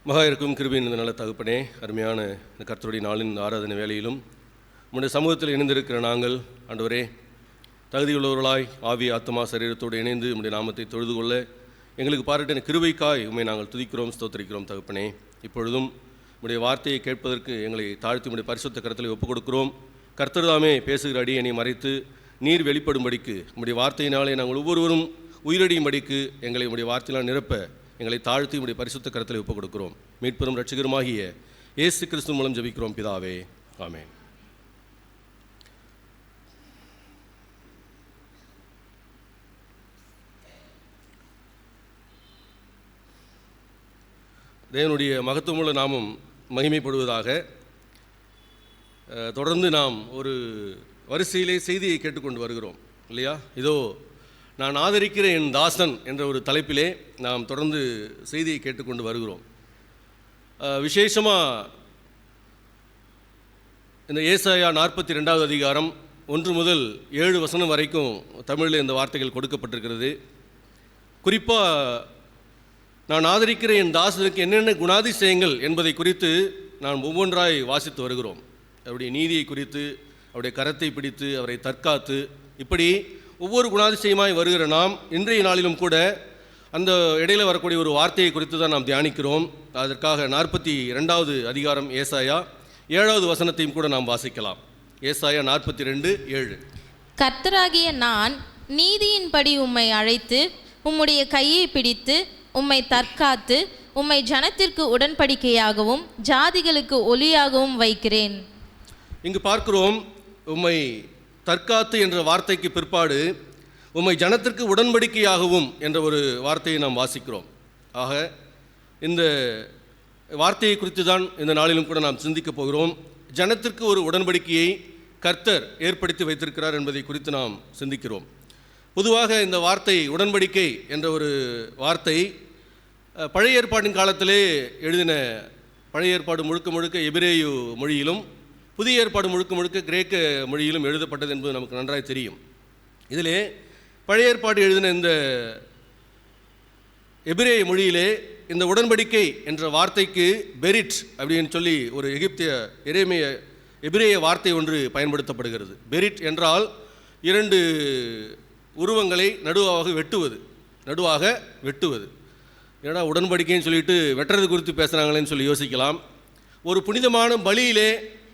மகா இருக்கும் கிருபையின் இந்த நல்ல தகப்பனே, அருமையான இந்த கர்த்தருடைய நாளின் ஆராதனை வேளையிலும் உம்முடைய சமூகத்தில் இணைந்திருக்கிற நாங்கள் ஆண்டவரே தகுதியுள்ளவர்களாய் ஆவி ஆத்மா சரீரத்தோடு இணைந்து உம்முடைய நாமத்தை தொழுது கொள்ள எங்களுக்கு பாராட்டின கிருபைக்காய் உம்மை நாங்கள் துதிக்கிறோம், ஸ்தோத்திரிக்கிறோம். தகப்பனே, இப்பொழுதும் உம்முடைய வார்த்தையை கேட்பதற்கு எங்களை தாழ்த்தி உம்முடைய பரிசுத்த கரத்தில் ஒப்புக் கொடுக்கிறோம். கர்த்தர்தாமே பேசுகிற அடியனை மறைத்து நீர் வெளிப்படும்படிக்கு உம்முடைய வார்த்தையினாலே நாங்கள் ஒவ்வொருவரும் உயிரடியும்படிக்கு எங்களை உம்முடைய வார்த்தையினால் நிரப்ப எங்களை தாழ்த்தி உடைய பரிசுத்த கரத்தில் ஒப்புக் கொடுக்கிறோம். மீட்பெரும் இரட்சகருமாகிய இயேசு கிறிஸ்து மூலம் ஜெபிக்கிறோம் பிதாவே, ஆமென். தேவனுடைய மகத்துவமுள்ள நாமம் மகிமைப்படுவதாக. தொடர்ந்து நாம் ஒரு வரிசையிலே செய்தியை கேட்டுக்கொண்டு வருகிறோம் இல்லையா? இதோ நான் ஆதரிக்கிற என் தாசன் என்ற ஒரு தலைப்பிலே நாம் தொடர்ந்து செய்தியை கேட்டுக்கொண்டு வருகிறோம். விசேஷமாக இந்த ஏசாயா 42வது அதிகாரம் 1 முதல் 7 வசனம் வரைக்கும் தமிழில் இந்த வார்த்தைகள் கொடுக்கப்பட்டிருக்கிறது. குறிப்பாக நான் ஆதரிக்கிற என் தாசனுக்கு என்னென்ன குணாதிசயங்கள் என்பதை குறித்து நான் ஒவ்வொன்றாய் வாசித்து வருகிறோம். அவருடைய நீதியை குறித்து, அவருடைய கரத்தை பிடித்து, அவரை தற்காத்து, இப்படி ஒவ்வொரு குணாதிசயமாய் வருகிற நாம் இன்றைய நாளிலும் கூட அந்த இடையில் வரக்கூடிய ஒரு வார்த்தையை குறித்து தான் நாம் தியானிக்கிறோம். அதற்காக 42வது அதிகாரம் ஏசாயா 7வது வசனத்தையும் கூட நாம் வாசிக்கலாம். ஏசாயா 42:7. கர்த்தராகிய நான் நீதியின்படி உம்மை அழைத்து உம்முடைய கையை பிடித்து உம்மை தற்காத்து உம்மை ஜனத்திற்கு உடன்படிக்கையாகவும் ஜாதிகளுக்கு ஒளியாகவும் வைக்கிறேன். இங்கு பார்க்கிறோம், உம்மை தற்காத்து என்ற வார்த்தைக்கு பிற்பாடு உம்மை ஜனத்திற்கு உடன்படிக்கையாகவும் என்ற ஒரு வார்த்தையை நாம் வாசிக்கிறோம். ஆக இந்த வார்த்தையை குறித்து தான் இந்த நாளிலும் கூட நாம் சிந்திக்கப் போகிறோம். ஜனத்திற்கு ஒரு உடன்படிக்கையை கர்த்தர் ஏற்படுத்தி வைத்திருக்கிறார் என்பதை குறித்து நாம் சிந்திக்கிறோம். பொதுவாக இந்த வார்த்தை உடன்படிக்கை என்ற ஒரு வார்த்தை பழைய ஏற்பாட்டின் காலத்திலே எழுதின, பழைய ஏற்பாடு முழுக்க முழுக்க எபிரேயு மொழியிலும் புதிய ஏற்பாடு முழுக்க முழுக்க கிரேக்க மொழியிலும் எழுதப்பட்டது என்பது நமக்கு நன்றாய் தெரியும். இதிலே பழைய ஏற்பாடு எழுதின இந்த எபிரேய மொழியிலே இந்த உடன்படிக்கை என்ற வார்த்தைக்கு பெரிட் அப்படின்னு சொல்லி ஒரு எபிரேய வார்த்தை ஒன்று பயன்படுத்தப்படுகிறது. பெரிட் என்றால் 2 உருவங்களை நடுவாக வெட்டுவது. ஏன்னா உடன்படிக்கைன்னு சொல்லிட்டு வெட்டுறது குறித்து பேசுகிறாங்களேன்னு சொல்லி யோசிக்கலாம். ஒரு புனிதமான பலியிலே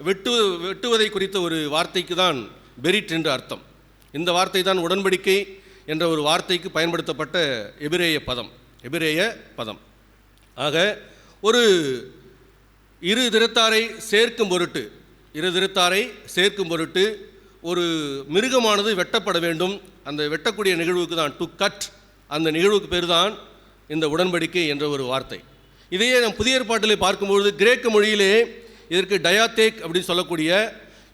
வெட்டுவதை குறித்த ஒரு வார்த்தைக்கு தான் பெரிட் என்று அர்த்தம். இந்த வார்த்தை தான் உடன்படிக்கை என்ற ஒரு வார்த்தைக்கு பயன்படுத்தப்பட்ட எபிரேய பதம். ஆக ஒரு இரு திறத்தாரை சேர்க்கும் பொருட்டு ஒரு மிருகமானது வெட்டப்பட வேண்டும். அந்த வெட்டக்கூடிய நிகழ்வுக்கு தான் டு கட், அந்த நிகழ்வுக்கு பேர் தான் இந்த உடன்படிக்கை என்ற ஒரு வார்த்தை. இதையே நாம் புதிய ஏற்பாட்டிலே பார்க்கும்பொழுது கிரேக்க மொழியிலே இதற்கு டயாத்தேக் அப்படின்னு சொல்லக்கூடிய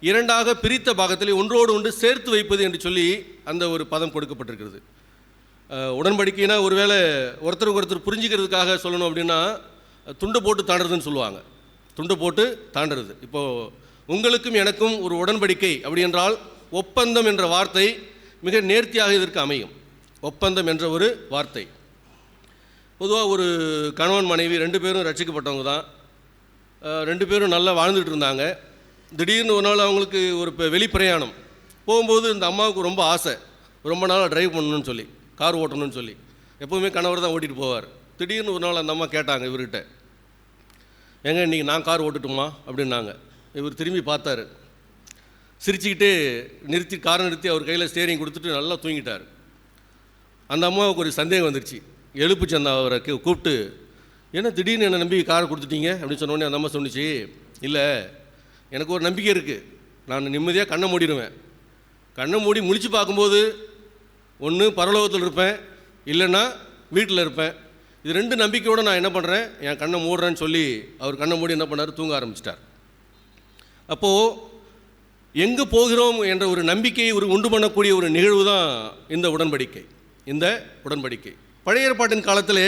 2ஆக பிரித்த பாகத்திலே ஒன்றோடு ஒன்று சேர்த்து வைப்பது என்று சொல்லி அந்த ஒரு பதம் கொடுக்கப்பட்டிருக்கிறது. உடன்படிக்கைனா ஒருவேளை ஒருத்தருக்கு புரிஞ்சுக்கிறதுக்காக சொல்லணும் அப்படின்னா துண்டு போட்டு தாண்டுறதுன்னு சொல்லுவாங்க. துண்டு போட்டு தாண்டுறது. இப்போது உங்களுக்கும் எனக்கும் ஒரு உடன்படிக்கை அப்படி என்றால் ஒப்பந்தம் என்ற வார்த்தை மிக நேர்த்தியாக இதற்கு அமையும். ஒப்பந்தம் என்ற ஒரு வார்த்தை. பொதுவாக ஒரு கணவன் மனைவி 2 பேரும் ரட்சிக்கப்பட்டவங்க தான். 2 பேரும் நல்லா வாழ்ந்துட்டு இருந்தாங்க. திடீர்னு ஒரு நாள் அவங்களுக்கு ஒரு வெளிப்பிரயாணம் போகும்போது இந்த அம்மாவுக்கு ரொம்ப ஆசை, ரொம்ப நாளாக ட்ரைவ் பண்ணணும்னு சொல்லி, கார் ஓட்டணும்னு சொல்லி. எப்போவுமே கணவர் தான் ஓட்டிகிட்டு போவார். திடீர்னு ஒரு நாள் அந்த அம்மா கேட்டாங்க இவர்கிட்ட, ஏங்க இன்றைக்கி நான் கார் ஓட்டுட்டுமா அப்படின்னாங்க. இவர் திரும்பி பார்த்தார், சிரிச்சுக்கிட்டே காரை நிறுத்தி அவர் கையில் ஸ்டேரிங் கொடுத்துட்டு நல்லா தூங்கிட்டார். அந்த அம்மாவுக்கு ஒரு சந்தேகம் வந்துருச்சு. எழுப்புச்சு அந்த அவரை கூப்பிட்டு, ஏன்னா திடீர்னு என்னை நம்பி காரை கொடுத்துட்டீங்க அப்படின்னு சொன்னோடனே அந்த அம்மா சொன்னிச்சு, இல்லை எனக்கு ஒரு நம்பிக்கை இருக்குது, நான் நிம்மதியாக கண்ணை மூடிடுவேன். கண்ணை மூடி முழிச்சு பார்க்கும்போது ஒன்று பரலோகத்தில் இருப்பேன், இல்லைன்னா வீட்டில் இருப்பேன். இது 2 நம்பிக்கையோடு நான் என்ன பண்ணுறேன், என் கண்ணை மூடுறேன்னு சொல்லி அவர் கண்ணை மூடி என்ன பண்ணார், தூங்க ஆரம்பிச்சிட்டார். அப்போது எங்கே போகிறோம் என்ற ஒரு நம்பிக்கையை உண்டு பண்ணக்கூடிய ஒரு நிகழ்வு தான் இந்த உடன்படிக்கை. பழைய ஏற்பாட்டின் காலத்திலே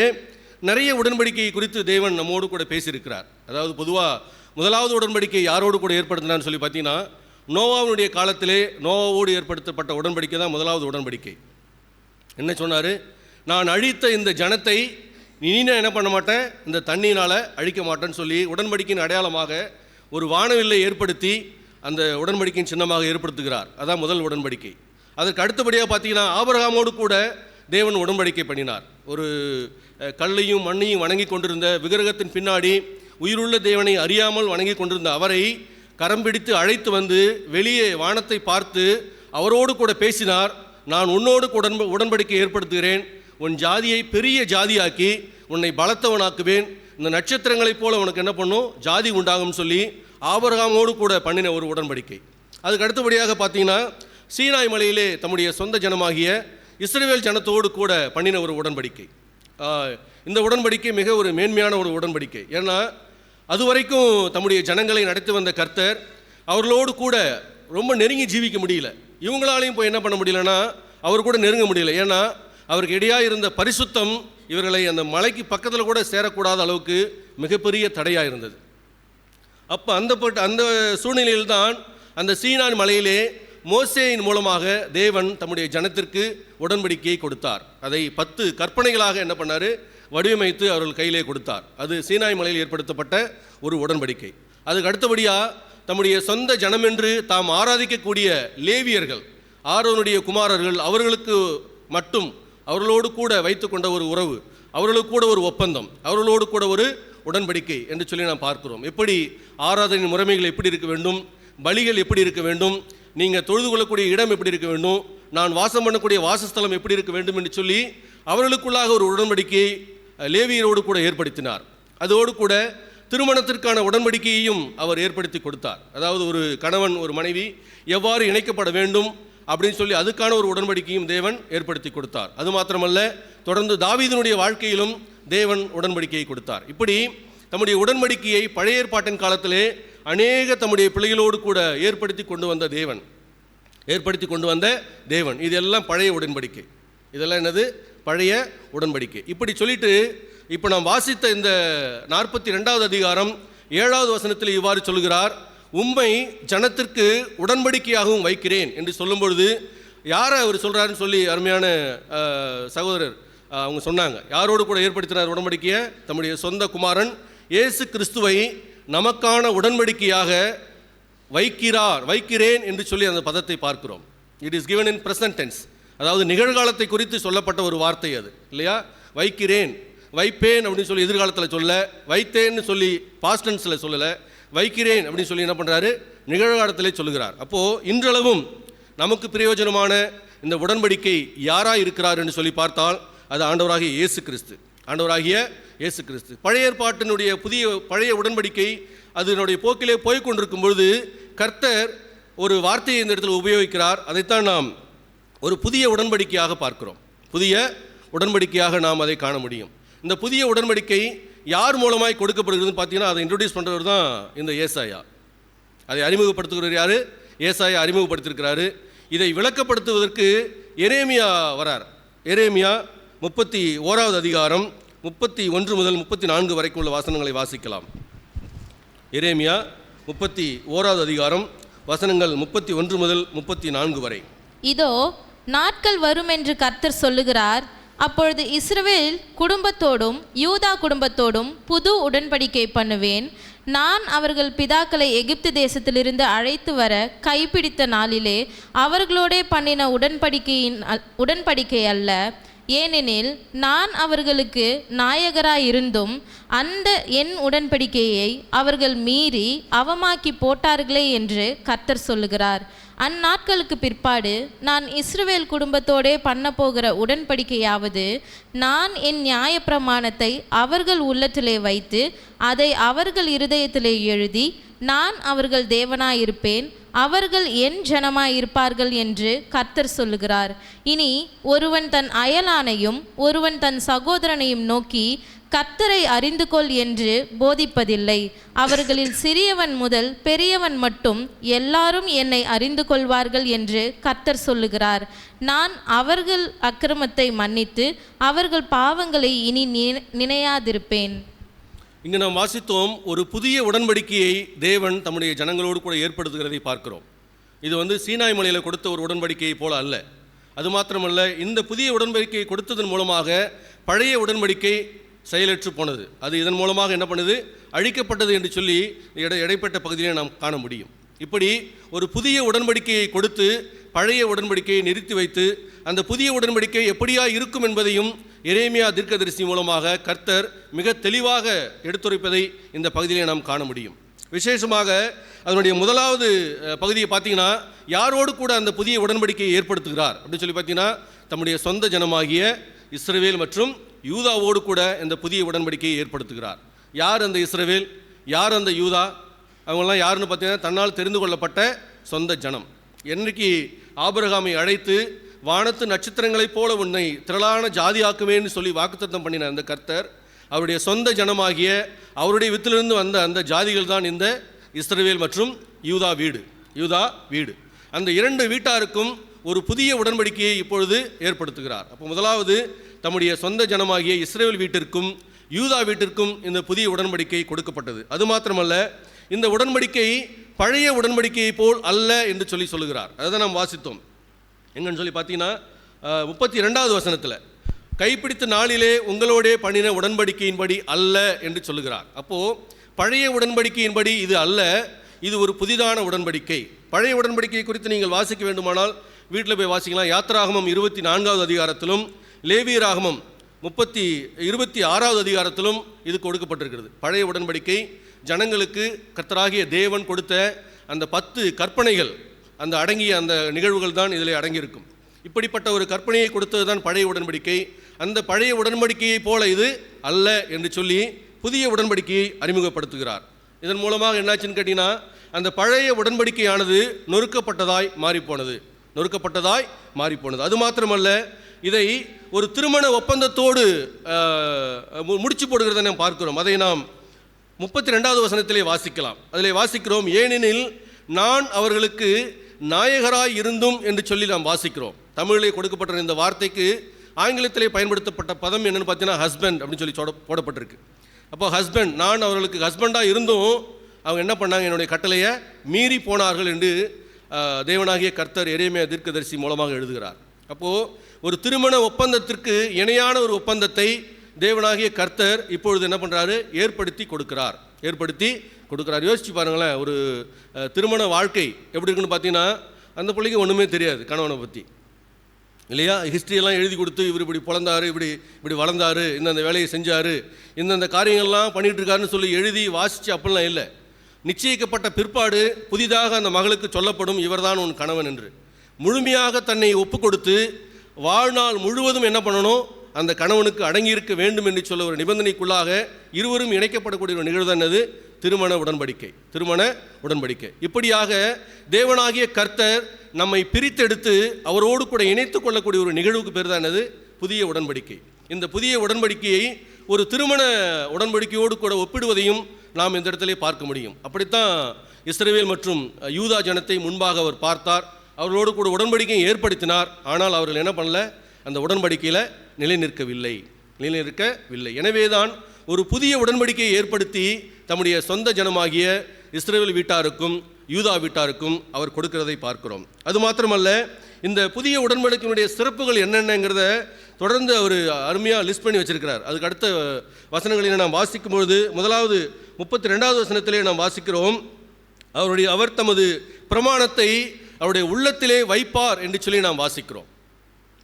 நிறைய உடன்படிக்கை குறித்து தேவன் நம்மோடு கூட பேசியிருக்கிறார். அதாவது பொதுவாக முதலாவது உடன்படிக்கை யாரோடு கூட ஏற்படுத்தினான்னு சொல்லி பார்த்தீங்கன்னா, நோவாவுடைய காலத்திலே நோவாவோடு ஏற்படுத்தப்பட்ட உடன்படிக்கை தான் முதலாவது உடன்படிக்கை. என்ன சொன்னார், நான் அழித்த இந்த ஜனத்தை இனி நான் என்ன பண்ண மாட்டேன், இந்த தண்ணியினால் அழிக்க மாட்டேன்னு சொல்லி உடன்படிக்கையின் அடையாளமாக ஒரு வானவில்லை ஏற்படுத்தி அந்த உடன்படிக்கையின் சின்னமாக ஏற்படுத்துகிறார். அதான் முதல் உடன்படிக்கை. அதற்கு அடுத்தபடியாக பார்த்தீங்கன்னா ஆபிரகாமோடு கூட தேவன் உடன்படிக்கை பண்ணினார். ஒரு கல்லையும் மண்ணையும் வணங்கி கொண்டிருந்த விக்கிரகத்தின் பின்னாடி உயிருள்ள தேவனை அறியாமல் வணங்கி கொண்டிருந்த அவரை கரம் பிடித்து அழைத்து வந்து வெளியே வானத்தை பார்த்து அவரோடு கூட பேசினார். நான் உன்னோடு உடன்படிக்கை ஏற்படுத்துகிறேன், உன் ஜாதியை பெரிய ஜாதியாக்கி உன்னை பலத்தவனாக்குவேன், இந்த நட்சத்திரங்களைப் போல உனக்கு என்ன பண்ணும், ஜாதி உண்டாகும் சொல்லி ஆபிரகாமோடு கூட பண்ணின ஒரு உடன்படிக்கை. அதுக்கு அடுத்தபடியாக பார்த்தீங்கன்னா சீனாய் மலையிலே தம்முடைய சொந்த ஜனமாகிய இஸ்ரவேல் ஜனத்தோடு கூட பண்ணின ஒரு உடன்படிக்கை. இந்த உடன்படிக்கை மிக ஒரு மேன்மையான ஒரு உடன்படிக்கை. ஏன்னா அதுவரைக்கும் தம்முடைய ஜனங்களை நடத்தி வந்த கர்த்தர் அவர்களோடு கூட ரொம்ப நெருங்கி ஜீவிக்க முடியல. இவங்களாலையும் போய் என்ன பண்ண முடியலன்னா அவர் கூட நெருங்க முடியல. ஏன்னா அவருக்கு இடையாக இருந்த பரிசுத்தம் இவர்களை அந்த மலைக்கு பக்கத்தில் கூட சேரக்கூடாத அளவுக்கு மிகப்பெரிய தடையாக இருந்தது. அப்போ அந்த சூழ்நிலையில்தான் அந்த சீனாய் மலையிலே மோசேயின் மூலமாக தேவன் தம்முடைய ஜனத்திற்கு உடன்படிக்கையை கொடுத்தார். அதை 10 கற்பனைகளாக என்ன பண்ணார், வடிவமைத்து அவர்கள் கையிலே கொடுத்தார். அது சீனாய் மலையில் ஏற்படுத்தப்பட்ட ஒரு உடன்படிக்கை. அதுக்கு அடுத்தபடியாக தம்முடைய சொந்த ஜனமென்று தாம் ஆராதிக்கக்கூடிய லேவியர்கள், ஆரோனுடைய குமாரர்கள், அவர்களுக்கு மட்டும் அவர்களோடு கூட வைத்து கொண்ட ஒரு உறவு, அவர்களுக்கு கூட ஒரு ஒப்பந்தம், அவர்களோடு கூட ஒரு உடன்படிக்கை என்று சொல்லி நாம் பார்க்கிறோம். எப்படி ஆராதனை முறைமைகள் எப்படி இருக்க வேண்டும், பலிகள் எப்படி இருக்க வேண்டும், நீங்கள் தொழுது கொள்ளக்கூடிய இடம் எப்படி இருக்க வேண்டும், நான் வாசம் பண்ணக்கூடிய வாசஸ்தலம் எப்படி இருக்க வேண்டும் என்று சொல்லி அவர்களுக்குள்ளாக ஒரு உடன்படிக்கையை லேவியரோடு கூட ஏற்படுத்தினார். அதோடு கூட திருமணத்திற்கான உடன்படிக்கையையும் அவர் ஏற்படுத்தி கொடுத்தார். அதாவது ஒரு கணவன் ஒரு மனைவி எவ்வாறு இணைக்கப்பட வேண்டும் அப்படின்னு சொல்லி அதுக்கான ஒரு உடன்படிக்கையும் தேவன் ஏற்படுத்தி கொடுத்தார். அது மாத்திரமல்ல, தொடர்ந்து தாவீதினுடைய வாழ்க்கையிலும் தேவன் உடன்படிக்கையை கொடுத்தார். இப்படி தம்முடைய உடன்படிக்கையை பழைய ஏற்பாட்டின் காலத்திலே அநேக தம்முடைய பிள்ளைகளோடு கூட ஏற்படுத்தி கொண்டு வந்த தேவன். இதெல்லாம் பழைய உடன்படிக்கை. இதெல்லாம் என்னது, பழைய உடன்படிக்கை. இப்படி சொல்லிட்டு இப்போ நாம் வாசித்த இந்த 42வது அதிகாரம் 7வது வசனத்தில் இவ்வாறு சொல்கிறார், உம்மை ஜனத்திற்கு உடன்படிக்கையாகவும் வைக்கிறேன் என்று சொல்லும் பொழுது யாரை அவர் சொல்கிறாருன்னு சொல்லி அருமையான சகோதரர் அவங்க சொன்னாங்க. யாரோடு கூட ஏற்படுத்தினார் உடன்படிக்கையை? தம்முடைய சொந்த குமாரன் இயேசு கிறிஸ்துவை நமக்கான உடன்படிக்கையாக வைக்கிறேன் என்று சொல்லி அந்த பதத்தை பார்க்கிறோம். It is given in present tense, அதாவது நிகழ்காலத்தை குறித்து சொல்லப்பட்ட ஒரு வார்த்தை அது இல்லையா. வைக்கிறேன், வைப்பேன் அப்படின்னு சொல்லி எதிர்காலத்தில் சொல்ல, வைத்தேன்னு சொல்லி பாஸ்ட் டென்ஸில் சொல்லலை, வைக்கிறேன் அப்படின்னு சொல்லி என்ன பண்ணுறாரு, நிகழ்காலத்திலே சொல்லுகிறார். அப்போது இன்றளவும் நமக்கு பிரயோஜனமான இந்த உடன்படிக்கை யாராக இருக்கிறார் என்று சொல்லி பார்த்தால் அது ஆண்டவராகிய இயேசு கிறிஸ்து. பழைய ஏற்பாட்டினுடைய பழைய உடன்படிக்கை அதனுடைய போக்கிலே போய்கொண்டிருக்கும் பொழுது கர்த்தர் ஒரு வார்த்தையை இந்த இடத்துல உபயோகிக்கிறார். அதைத்தான் நாம் ஒரு புதிய உடன்படிக்கையாக பார்க்கிறோம். புதிய உடன்படிக்கையாக நாம் அதை காண முடியும். இந்த புதிய உடன்படிக்கை யார் மூலமாய் கொடுக்கப்படுகிறதுன்னு பார்த்தீங்கன்னா அதை இன்ட்ரோடியூஸ் பண்ணுறவர் தான் இந்த ஏசாயா. அதை அறிமுகப்படுத்துகிறவர் யார்? ஏசாயா அறிமுகப்படுத்தியிருக்கிறாரு. இதை விளக்கப்படுத்துவதற்கு எரேமியா வரார். எரேமியா 31வது அதிகாரம் 31 முதல் 34 வரைக்கும் உள்ள வசனங்களை வாசிக்கலாம். எரேமியா 31வது அதிகாரம் வசனங்கள் 31 முதல் 34 வரை. இதோ நாட்கள் வரும் என்று கர்த்தர் சொல்லுகிறார், அப்பொழுது இஸ்ரவேல் குடும்பத்தோடும் யூதா குடும்பத்தோடும் புது உடன்படிக்கை பண்ணுவேன். நான் அவர்கள் பிதாக்களை எகிப்து தேசத்திலிருந்து அழைத்து வர கைப்பிடித்த நாளிலே அவர்களோடே பண்ணின உடன்படிக்கை அல்ல. ஏனெனில் நான் அவர்களுக்கு நாயகராயிருந்தும் அந்த என் உடன்படிக்கையை அவர்கள் மீறி அவமாக்கி போட்டார்களே என்று கர்த்தர் சொல்லுகிறார். அந்நாட்களுக்கு பிற்பாடு நான் இஸ்ரவேல் குடும்பத்தோடே பண்ண போகிற உடன்படிக்கையாவது, நான் என் நியாயப்பிரமாணத்தை அவர்கள் உள்ளத்திலே வைத்து அதை அவர்கள் இருதயத்திலே எழுதி, நான் அவர்கள் தேவனாயிருப்பேன், அவர்கள் என் ஜனமாயிருப்பார்கள் என்று கர்த்தர் சொல்லுகிறார். இனி ஒருவன் தன் அயலானையும் ஒருவன் தன் சகோதரனையும் நோக்கி கர்த்தரை அறிந்து கொள் என்று போதிப்பதில்லை. அவர்களில் சிறியவன் முதல் பெரியவன் மட்டும் எல்லாரும் என்னை அறிந்து கொள்வார்கள் என்று கர்த்தர் சொல்லுகிறார். நான் அவர்கள் அக்கிரமத்தை மன்னித்து அவர்கள் பாவங்களை இனி நினையாதிருப்பேன். இங்கு நாம் வாசித்தோம், ஒரு புதிய உடன்படிக்கையை தேவன் தம்முடைய ஜனங்களோடு கூட ஏற்படுத்துகிறதை பார்க்கிறோம். இது சீனாய் மலையில் கொடுத்த ஒரு உடன்படிக்கையை போல அல்ல. அது மாத்திரமல்ல, இந்த புதிய உடன்படிக்கையை கொடுத்ததன் மூலமாக பழைய உடன்படிக்கை செயலற்று போனது. அது இதன் மூலமாக என்ன பண்ணுது, அழிக்கப்பட்டது என்று சொல்லி இடைப்பட்ட பகுதியிலே நாம் காண முடியும். இப்படி ஒரு புதிய உடன்படிக்கையை கொடுத்து பழைய உடன்படிக்கையை நிறுத்தி வைத்து அந்த புதிய உடன்படிக்கை எப்படியா இருக்கும் என்பதையும் எரேமியா தீர்க்கதரிசி மூலமாக கர்த்தர் மிக தெளிவாக எடுத்துரைப்பதை இந்த பகுதியிலே நாம் காண முடியும். விசேஷமாக அதனுடைய முதலாவது பகுதியை பார்த்தீங்கன்னா, யாரோடு கூட அந்த புதிய உடன்படிக்கையை ஏற்படுத்துகிறார் அப்படின்னு சொல்லி பார்த்தீங்கன்னா, தம்முடைய சொந்த ஜனமாகிய இஸ்ரவேல் மற்றும் யூதாவோடு கூட இந்த புதிய உடன்படிக்கையை ஏற்படுத்துகிறார். யார் அந்த இஸ்ரவேல், யார் அந்த யூதா? அவங்கெல்லாம் யாருன்னு பார்த்தீங்கன்னா, தன்னால் தெரிந்து கொள்ளப்பட்ட சொந்த ஜனம். என்னைக்கு ஆபிரகாமை அழைத்து வானத்து நட்சத்திரங்களைப் போல உன்னை திரளான ஜாதியாக்குவேன்னு சொல்லி வாக்குத்தத்தம் பண்ணின அந்த கர்த்தர், அவருடைய சொந்த ஜனமாகிய அவருடைய வித்திலிருந்து வந்த அந்த ஜாதிகள் தான் இந்த இஸ்ரவேல் மற்றும் யூதா வீடு. அந்த இரண்டு வீட்டாருக்கும் ஒரு புதிய உடன்படிக்கையை இப்பொழுது ஏற்படுத்துகிறார். அப்போ முதலாவது தம்முடைய சொந்த ஜனமாகிய இஸ்ரவேல் வீட்டிற்கும் யூதா வீட்டிற்கும் இந்த புதிய உடன்படிக்கை கொடுக்கப்பட்டது. அது மாத்திரமல்ல, இந்த உடன்படிக்கை பழைய உடன்படிக்கையை போல் அல்ல என்று சொல்லுகிறார். அதை நாம் வாசித்தோம். எங்கன்னு சொல்லி பார்த்தீங்கன்னா 32வது வசனத்தில், கைப்பிடித்த நாளிலே உங்களோடே பண்ணின உடன்படிக்கையின்படி அல்ல என்று சொல்லுகிறார். அப்போது பழைய உடன்படிக்கையின்படி இது அல்ல, இது ஒரு புதிதான உடன்படிக்கை. பழைய உடன்படிக்கை குறித்து நீங்கள் வாசிக்க வேண்டுமானால் வீட்டில் போய் வாசிக்கலாம். யாத்திராகமம் 24வது அதிகாரத்திலும் லேவியராகமம் 26வது அதிகாரத்திலும் இது கொடுக்கப்பட்டிருக்கிறது. பழைய உடன்படிக்கை ஜனங்களுக்கு கர்த்தராகிய தேவன் கொடுத்த அந்த 10 கற்பனைகள், அந்த அடங்கிய அந்த நிகழ்வுகள் தான் இதில் அடங்கியிருக்கும். இப்படிப்பட்ட ஒரு கற்பனையை கொடுத்தது தான் பழைய உடன்படிக்கை. அந்த பழைய உடன்படிக்கையை போல இது அல்ல என்று சொல்லி புதிய உடன்படிக்கையை அறிமுகப்படுத்துகிறார். இதன் மூலமாக என்னாச்சுன்னு கேட்டிங்கன்னா, அந்த பழைய உடன்படிக்கையானது நொறுக்கப்பட்டதாய் மாறிப்போனது. அது மாத்திரமல்ல, இதை ஒரு திருமண ஒப்பந்தத்தோடு முடிச்சு போடுகிறதை நாம் பார்க்கிறோம். அதை நாம் 32வது வசனத்திலே வாசிக்கலாம். அதிலே வாசிக்கிறோம், ஏனெனில் நான் அவர்களுக்கு நாயகராய் இருந்தும் என்று சொல்லி நாம் வாசிக்கிறோம். தமிழிலே கொடுக்கப்பட்ட இந்த வார்த்தைக்கு ஆங்கிலத்திலே பயன்படுத்தப்பட்ட பதம் என்னென்னு பார்த்தீங்கன்னா ஹஸ்பண்ட் அப்படின்னு சொல்லி போடப்பட்டிருக்கு. அப்போ ஹஸ்பண்ட், நான் அவர்களுக்கு ஹஸ்பண்டாக இருந்தும் அவங்க என்ன பண்ணாங்க, என்னுடைய கட்டளையை மீறி போனார்கள் என்று தேவனாகிய கர்த்தர் எரேமியா தீர்க்கதரிசி மூலமாக எழுதுகிறார். அப்போது ஒரு திருமண ஒப்பந்தத்திற்கு இணையான ஒரு ஒப்பந்தத்தை தேவனாகிய கர்த்தர் இப்பொழுது என்ன பண்ணுறாரு, ஏற்படுத்தி கொடுக்கிறார். யோசிச்சு பாருங்களேன், ஒரு திருமண வாழ்க்கை எப்படி இருக்குன்னு பார்த்தீங்கன்னா, அந்த பிள்ளைக்கு ஒன்றுமே தெரியாது கணவனை பற்றி, இல்லையா? ஹிஸ்ட்ரியெல்லாம் எழுதி கொடுத்து இவர் இப்படி பிறந்தார், இப்படி வளர்ந்தார், இந்தந்த வேலையை செஞ்சார், இந்தந்த காரியங்கள்லாம் பண்ணிகிட்டு இருக்காருன்னு சொல்லி எழுதி வாசித்து அப்படிலாம் இல்லை. நிச்சயிக்கப்பட்ட பிற்பாடு புதிதாக அந்த மகளுக்கு சொல்லப்படும், இவர்தான் உன் கணவன் என்று. முழுமையாக தன்னை ஒப்பு கொடுத்து வாழ்நாள் முழுவதும் என்ன பண்ணணும், அந்த கணவனுக்கு அடங்கியிருக்க வேண்டும் என்று சொல்ல ஒரு நிபந்தனைக்குள்ளாக இருவரும் இணைக்கப்படக்கூடிய ஒரு நிகழ்வு தான் அது திருமண உடன்படிக்கை. இப்படியாக தேவனாகிய கர்த்தர் நம்மை பிரித்தெடுத்து அவரோடு கூட இணைத்து கொள்ளக்கூடிய ஒரு நிகழ்வுக்கு பேர் தான் அது புதிய உடன்படிக்கை. இந்த புதிய உடன்படிக்கையை ஒரு திருமண உடன்படிக்கையோடு கூட ஒப்பிடுவதையும் நாம் இந்த இடத்திலே பார்க்க முடியும். அப்படித்தான் இஸ்ரவேல் மற்றும் யூதா ஜனத்தை முன்பாக அவர் பார்த்தார், அவர்களோடு கூட உடன்படிக்கையை ஏற்படுத்தினார். ஆனால் அவர்கள் என்ன பண்ணல, அந்த உடன்படிக்கையில் நிலைநிற்கவில்லை. எனவேதான் ஒரு புதிய உடன்படிக்கையை ஏற்படுத்தி தம்முடைய சொந்த ஜனமாகிய இஸ்ரவேல் வீட்டாருக்கும் யூதா வீட்டாருக்கும் அவர் கொடுக்கிறதை பார்க்கிறோம். அது மாத்திரமல்ல, இந்த புதிய உடன்படிக்கையினுடைய சிறப்புகள் என்னென்னங்கிறத தொடர்ந்து அவர் அருமையாக லிஸ்ட் பண்ணி வச்சிருக்கிறார். அதுக்கு அடுத்த வசனங்களில் நாம் வாசிக்கும்பொழுது முதலாவது 32வது வசனத்திலே நாம் வாசிக்கிறோம், அவர் தமது பிரமாணத்தை அவருடைய உள்ளத்திலே வைப்பார் என்று சொல்லி நாம் வாசிக்கிறோம்.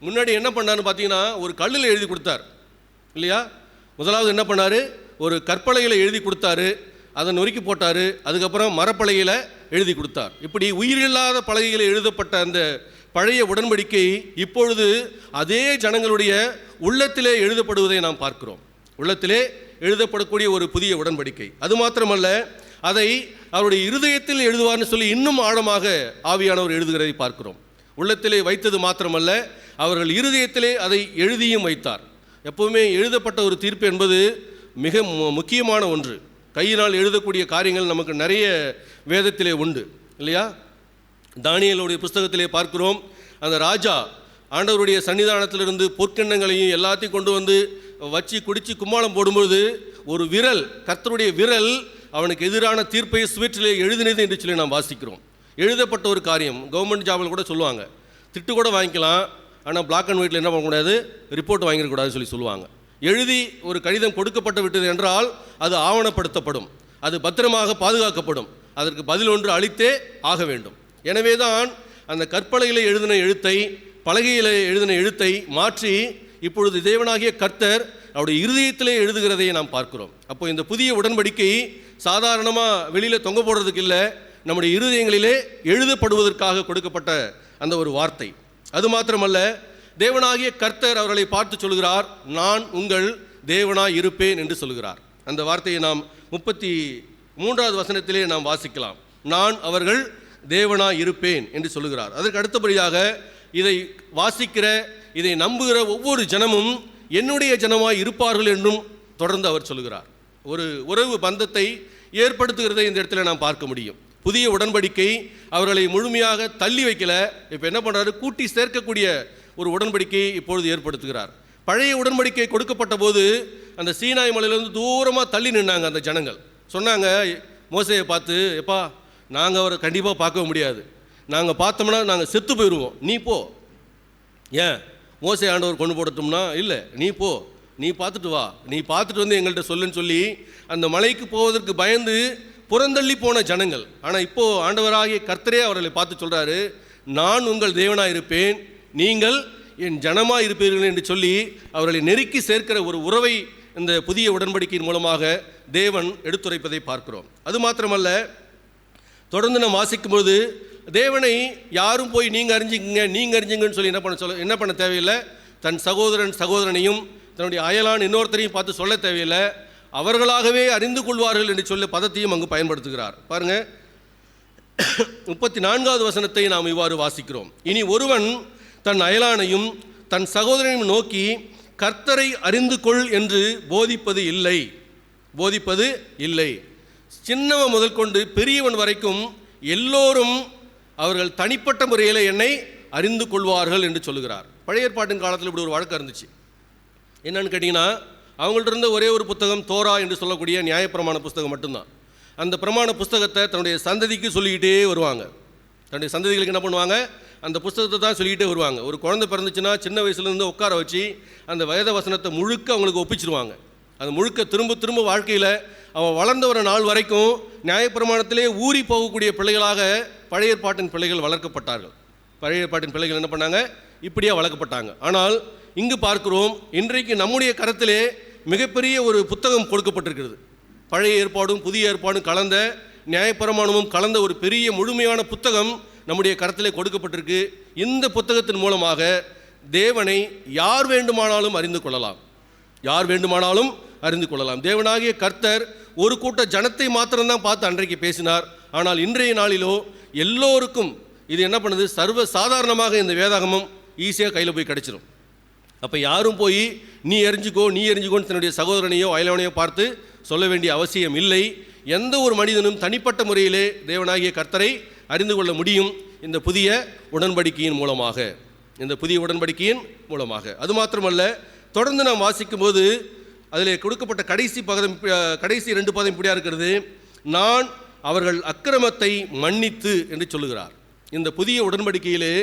முன்னாடி என்ன பண்ணார்னு பார்த்தீங்கன்னா, ஒரு கல்லில் எழுதி கொடுத்தார், இல்லையா? முதலாவது என்ன பண்ணார், ஒரு கற்பலகையில் எழுதி கொடுத்தாரு, அதை நொறுக்கி போட்டார். அதுக்கப்புறம் மரப்பலகையில் எழுதி கொடுத்தார். இப்படி உயிரில்லாத பலகையில் எழுதப்பட்ட அந்த பழைய உடன்படிக்கை இப்பொழுது அதே ஜனங்களுடைய உள்ளத்திலே எழுதப்படுவதை நாம் பார்க்கிறோம். உள்ளத்திலே எழுதப்படக்கூடிய ஒரு புதிய உடன்படிக்கை. அது மாத்திரமல்ல, அதை அவருடைய இருதயத்தில் எழுதுவார்னு சொல்லி இன்னும் ஆழமாக ஆவியானவர் எழுதுகிறதை பார்க்கிறோம். உள்ளத்திலே வைத்தது மாத்திரமல்ல, அவர்கள் இருதயத்திலே அதை எழுதியும் வைத்தார். எப்போவுமே எழுதப்பட்ட ஒரு தீர்ப்பு என்பது மிக முக்கியமான ஒன்று. கையினால் எழுதக்கூடிய காரியங்கள் நமக்கு நிறைய வேதத்திலே உண்டு, இல்லையா? தானியேலுடைய புஸ்தகத்திலே பார்க்கிறோம், அந்த ராஜா ஆண்டவருடைய சன்னிதானத்திலிருந்து பொற்கிண்ணங்களையும் எல்லாத்தையும் கொண்டு வந்து வச்சு குடித்து கும்மாளம் போடும்பொழுது ஒரு விரல், கர்த்தருடைய விரல் அவனுக்கு எதிரான தீர்ப்பை சுவற்றிலே எழுதினது என்று சொல்லி நாம் வாசிக்கிறோம். எழுதப்பட்ட ஒரு காரியம். கவர்மெண்ட் ஜாபில் கூட சொல்லுவாங்க, திட்டு கூட வாங்கிக்கலாம், ஆனால் பிளாக் அண்ட் ஒயிட்டில் என்ன பண்ணக்கூடாது, ரிப்போர்ட் வாங்கிடக்கூடாதுன்னு சொல்லுவாங்க. எழுதி ஒரு கடிதம் கொடுக்கப்பட்டு விட்டது என்றால் அது ஆவணப்படுத்தப்படும், அது பத்திரமாக பாதுகாக்கப்படும், அதற்கு பதில் ஒன்று அளித்தே ஆக வேண்டும். எனவே தான் அந்த கற்பலகையில் எழுதின எழுத்தை, பலகையில் எழுதின எழுத்தை மாற்றி இப்பொழுது தேவனாகிய கர்த்தர் அவருடைய இருதயத்திலே எழுதுகிறதை நாம் பார்க்கிறோம். அப்போ இந்த புதிய உடன்படிக்கை சாதாரணமாக வெளியில் தொங்க போடுறதுக்கு இல்லை, நம்முடைய இருதயங்களிலே எழுதப்படுவதற்காக கொடுக்கப்பட்ட அந்த ஒரு வார்த்தை. அது மாத்திரமல்ல, தேவனாகிய கர்த்தர் அவர்களை பார்த்து சொல்கிறார், நான் உங்கள் தேவனாய் இருப்பேன் என்று சொல்கிறார். அந்த வார்த்தையை நாம் 33வது வசனத்திலே நாம் வாசிக்கலாம். நான் அவர்கள் தேவனாய் இருப்பேன் என்று சொல்கிறார். அதற்கு அடுத்தபடியாக இதை வாசிக்கிற, இதை நம்புகிற ஒவ்வொரு ஜனமும் என்னுடைய ஜனமாய் இருப்பார்கள் என்றும் தொடர்ந்து அவர் சொல்கிறார். ஒரு உறவு பந்தத்தை ஏற்படுத்துகிறதை இந்த இடத்துல நாம் பார்க்க முடியும். புதிய உடன்படிக்கை அவர்களை முழுமையாக தள்ளி வைக்கல, இப்போ என்ன பண்ணுறாரு, கூட்டி சேர்க்கக்கூடிய ஒரு உடன்படிக்கையை இப்பொழுது ஏற்படுத்துகிறார். பழைய உடன்படிக்கை கொடுக்கப்பட்ட போது அந்த சீனாய் மலையிலேருந்து தூரமாக தள்ளி நின்னாங்க அந்த ஜனங்கள். சொன்னாங்க மோசேயை பார்த்து, எப்பா நாங்கள் அவரை கண்டிப்பாக பார்க்க முடியாது, நாங்கள் பார்த்தோம்னா நாங்கள் செத்து போயிடுவோம், நீ போ. ஏன் மோசே ஆண்டவர் கொண்டு போடட்டும்னா, இல்லை நீ போ, நீ பார்த்துட்டு வா, நீ பார்த்துட்டு வந்து எங்கள்கிட்ட சொல்லுன்னு சொல்லி அந்த மலைக்கு போவதற்கு பயந்து புறந்தள்ளி போன ஜனங்கள். ஆனால் இப்போது ஆண்டவராகிய கர்த்தரே அவர்களை பார்த்து சொல்கிறாரு, நான் உங்கள் தேவனாக இருப்பேன், நீங்கள் என் ஜனமாக இருப்பீர்கள் என்று சொல்லி அவர்களை நெருக்கி சேர்க்கிற ஒரு உறவை இந்த புதிய உடன்படிக்கையின் மூலமாக தேவன் எடுத்துரைப்பதை பார்க்கிறோம். அது மாத்திரமல்ல, தொடர்ந்து நாம் வாசிக்கும்போது தேவனை யாரும் போய் நீங்கள் அறிஞ்சிங்கன்னு சொல்லி என்ன பண்ண தேவையில்லை. தன் சகோதரனையும் தன்னுடைய அயலான் இன்னொருத்தரையும் பார்த்து சொல்ல தேவையில்லை, அவர்களாகவே அறிந்து கொள்வார்கள் என்று சொல்ல பதத்தையும் அங்கு பயன்படுத்துகிறார். பாருங்க, 34வது வசனத்தை நாம் இவ்வாறு வாசிக்கிறோம். இனி ஒருவன் தன் அயலானையும் தன் சகோதரனையும் நோக்கி கர்த்தரை அறிந்து கொள் என்று போதிப்பது இல்லை. சின்னவன் முதல் கொண்டு பெரியவன் வரைக்கும் எல்லோரும் அவர்கள் தனிப்பட்ட முறையில் என்னை அறிந்து கொள்வார்கள் என்று சொல்லுகிறார். பழைய ஏற்பாட்டின் காலத்தில் இப்படி ஒரு வழக்கம் இருந்துச்சு. என்னன்னு கேட்டிங்கன்னா, அவங்கள்ட்ட இருந்த ஒரே ஒரு புத்தகம் தோரா என்று சொல்லக்கூடிய நியாயப்பிரமாண புஸ்தகம் மட்டும்தான். அந்த பிரமாண புஸ்தகத்தை தன்னுடைய சந்ததிக்கு சொல்லிக்கிட்டே வருவாங்க. தன்னுடைய சந்ததிகளுக்கு என்ன பண்ணுவாங்க, அந்த புஸ்தகத்தை தான் சொல்லிக்கிட்டே வருவாங்க. ஒரு குழந்தை பிறந்துச்சுன்னா சின்ன வயசுலேருந்து உட்கார வச்சு அந்த வேத வசனத்தை முழுக்க அவங்களுக்கு ஒப்பிச்சிருவாங்க. அது முழுக்க திரும்ப திரும்ப வாழ்க்கையில் அவன் வளர்ந்த ஒரு நாள் வரைக்கும் நியாயப்பிரமாணத்திலே ஊறி போகக்கூடிய பிள்ளைகளாக பழைய ஏற்பாட்டின் பிள்ளைகள் வளர்க்கப்பட்டார்கள். பழைய ஏற்பாட்டின் பிள்ளைகள் என்ன பண்ணாங்க, இப்படியாக வளர்க்கப்பட்டாங்க. ஆனால் இங்கு பார்க்கிறோம், இன்றைக்கு நம்முடைய கரத்திலே மிகப்பெரிய ஒரு புத்தகம் கொடுக்கப்பட்டிருக்கிறது. பழைய ஏற்பாடும் புதிய ஏற்பாடும் கலந்த, நியாயப்பிரமாணமும் கலந்த ஒரு பெரிய முழுமையான புத்தகம் நம்முடைய கரத்திலே கொடுக்கப்பட்டிருக்கு. இந்த புத்தகத்தின் மூலமாக தேவனை யார் வேண்டுமானாலும் அறிந்து கொள்ளலாம். தேவனாகிய கர்த்தர் ஒரு கூட்ட ஜனத்தை மாத்திரம்தான் பார்த்து அன்றைக்கு பேசினார். ஆனால் இன்றைய நாளிலோ எல்லோருக்கும் இது என்ன பண்ணுது, சர்வ சாதாரணமாக இந்த வேதாகமம் ஈஸியாக கையில் போய் கிடைச்சிடும். அப்போ யாரும் போய் நீ எரிஞ்சுக்கோன்னு தன்னுடைய சகோதரனையோ அயலவனையோ பார்த்து சொல்ல வேண்டிய அவசியம் இல்லை. எந்த ஒரு மனிதனும் தனிப்பட்ட முறையிலே தேவனாகிய கர்த்தரை அறிந்து கொள்ள முடியும் இந்த புதிய உடன்படிக்கையின் மூலமாக. அது மாத்திரமல்ல, தொடர்ந்து நாம் வாசிக்கும்போது அதில் கொடுக்கப்பட்ட கடைசி 2 பதம் இப்படியா இருக்கிறது, நான் அவர்கள் அக்கிரமத்தை மன்னித்து என்று சொல்லுகிறார். இந்த புதிய உடன்படிக்கையிலே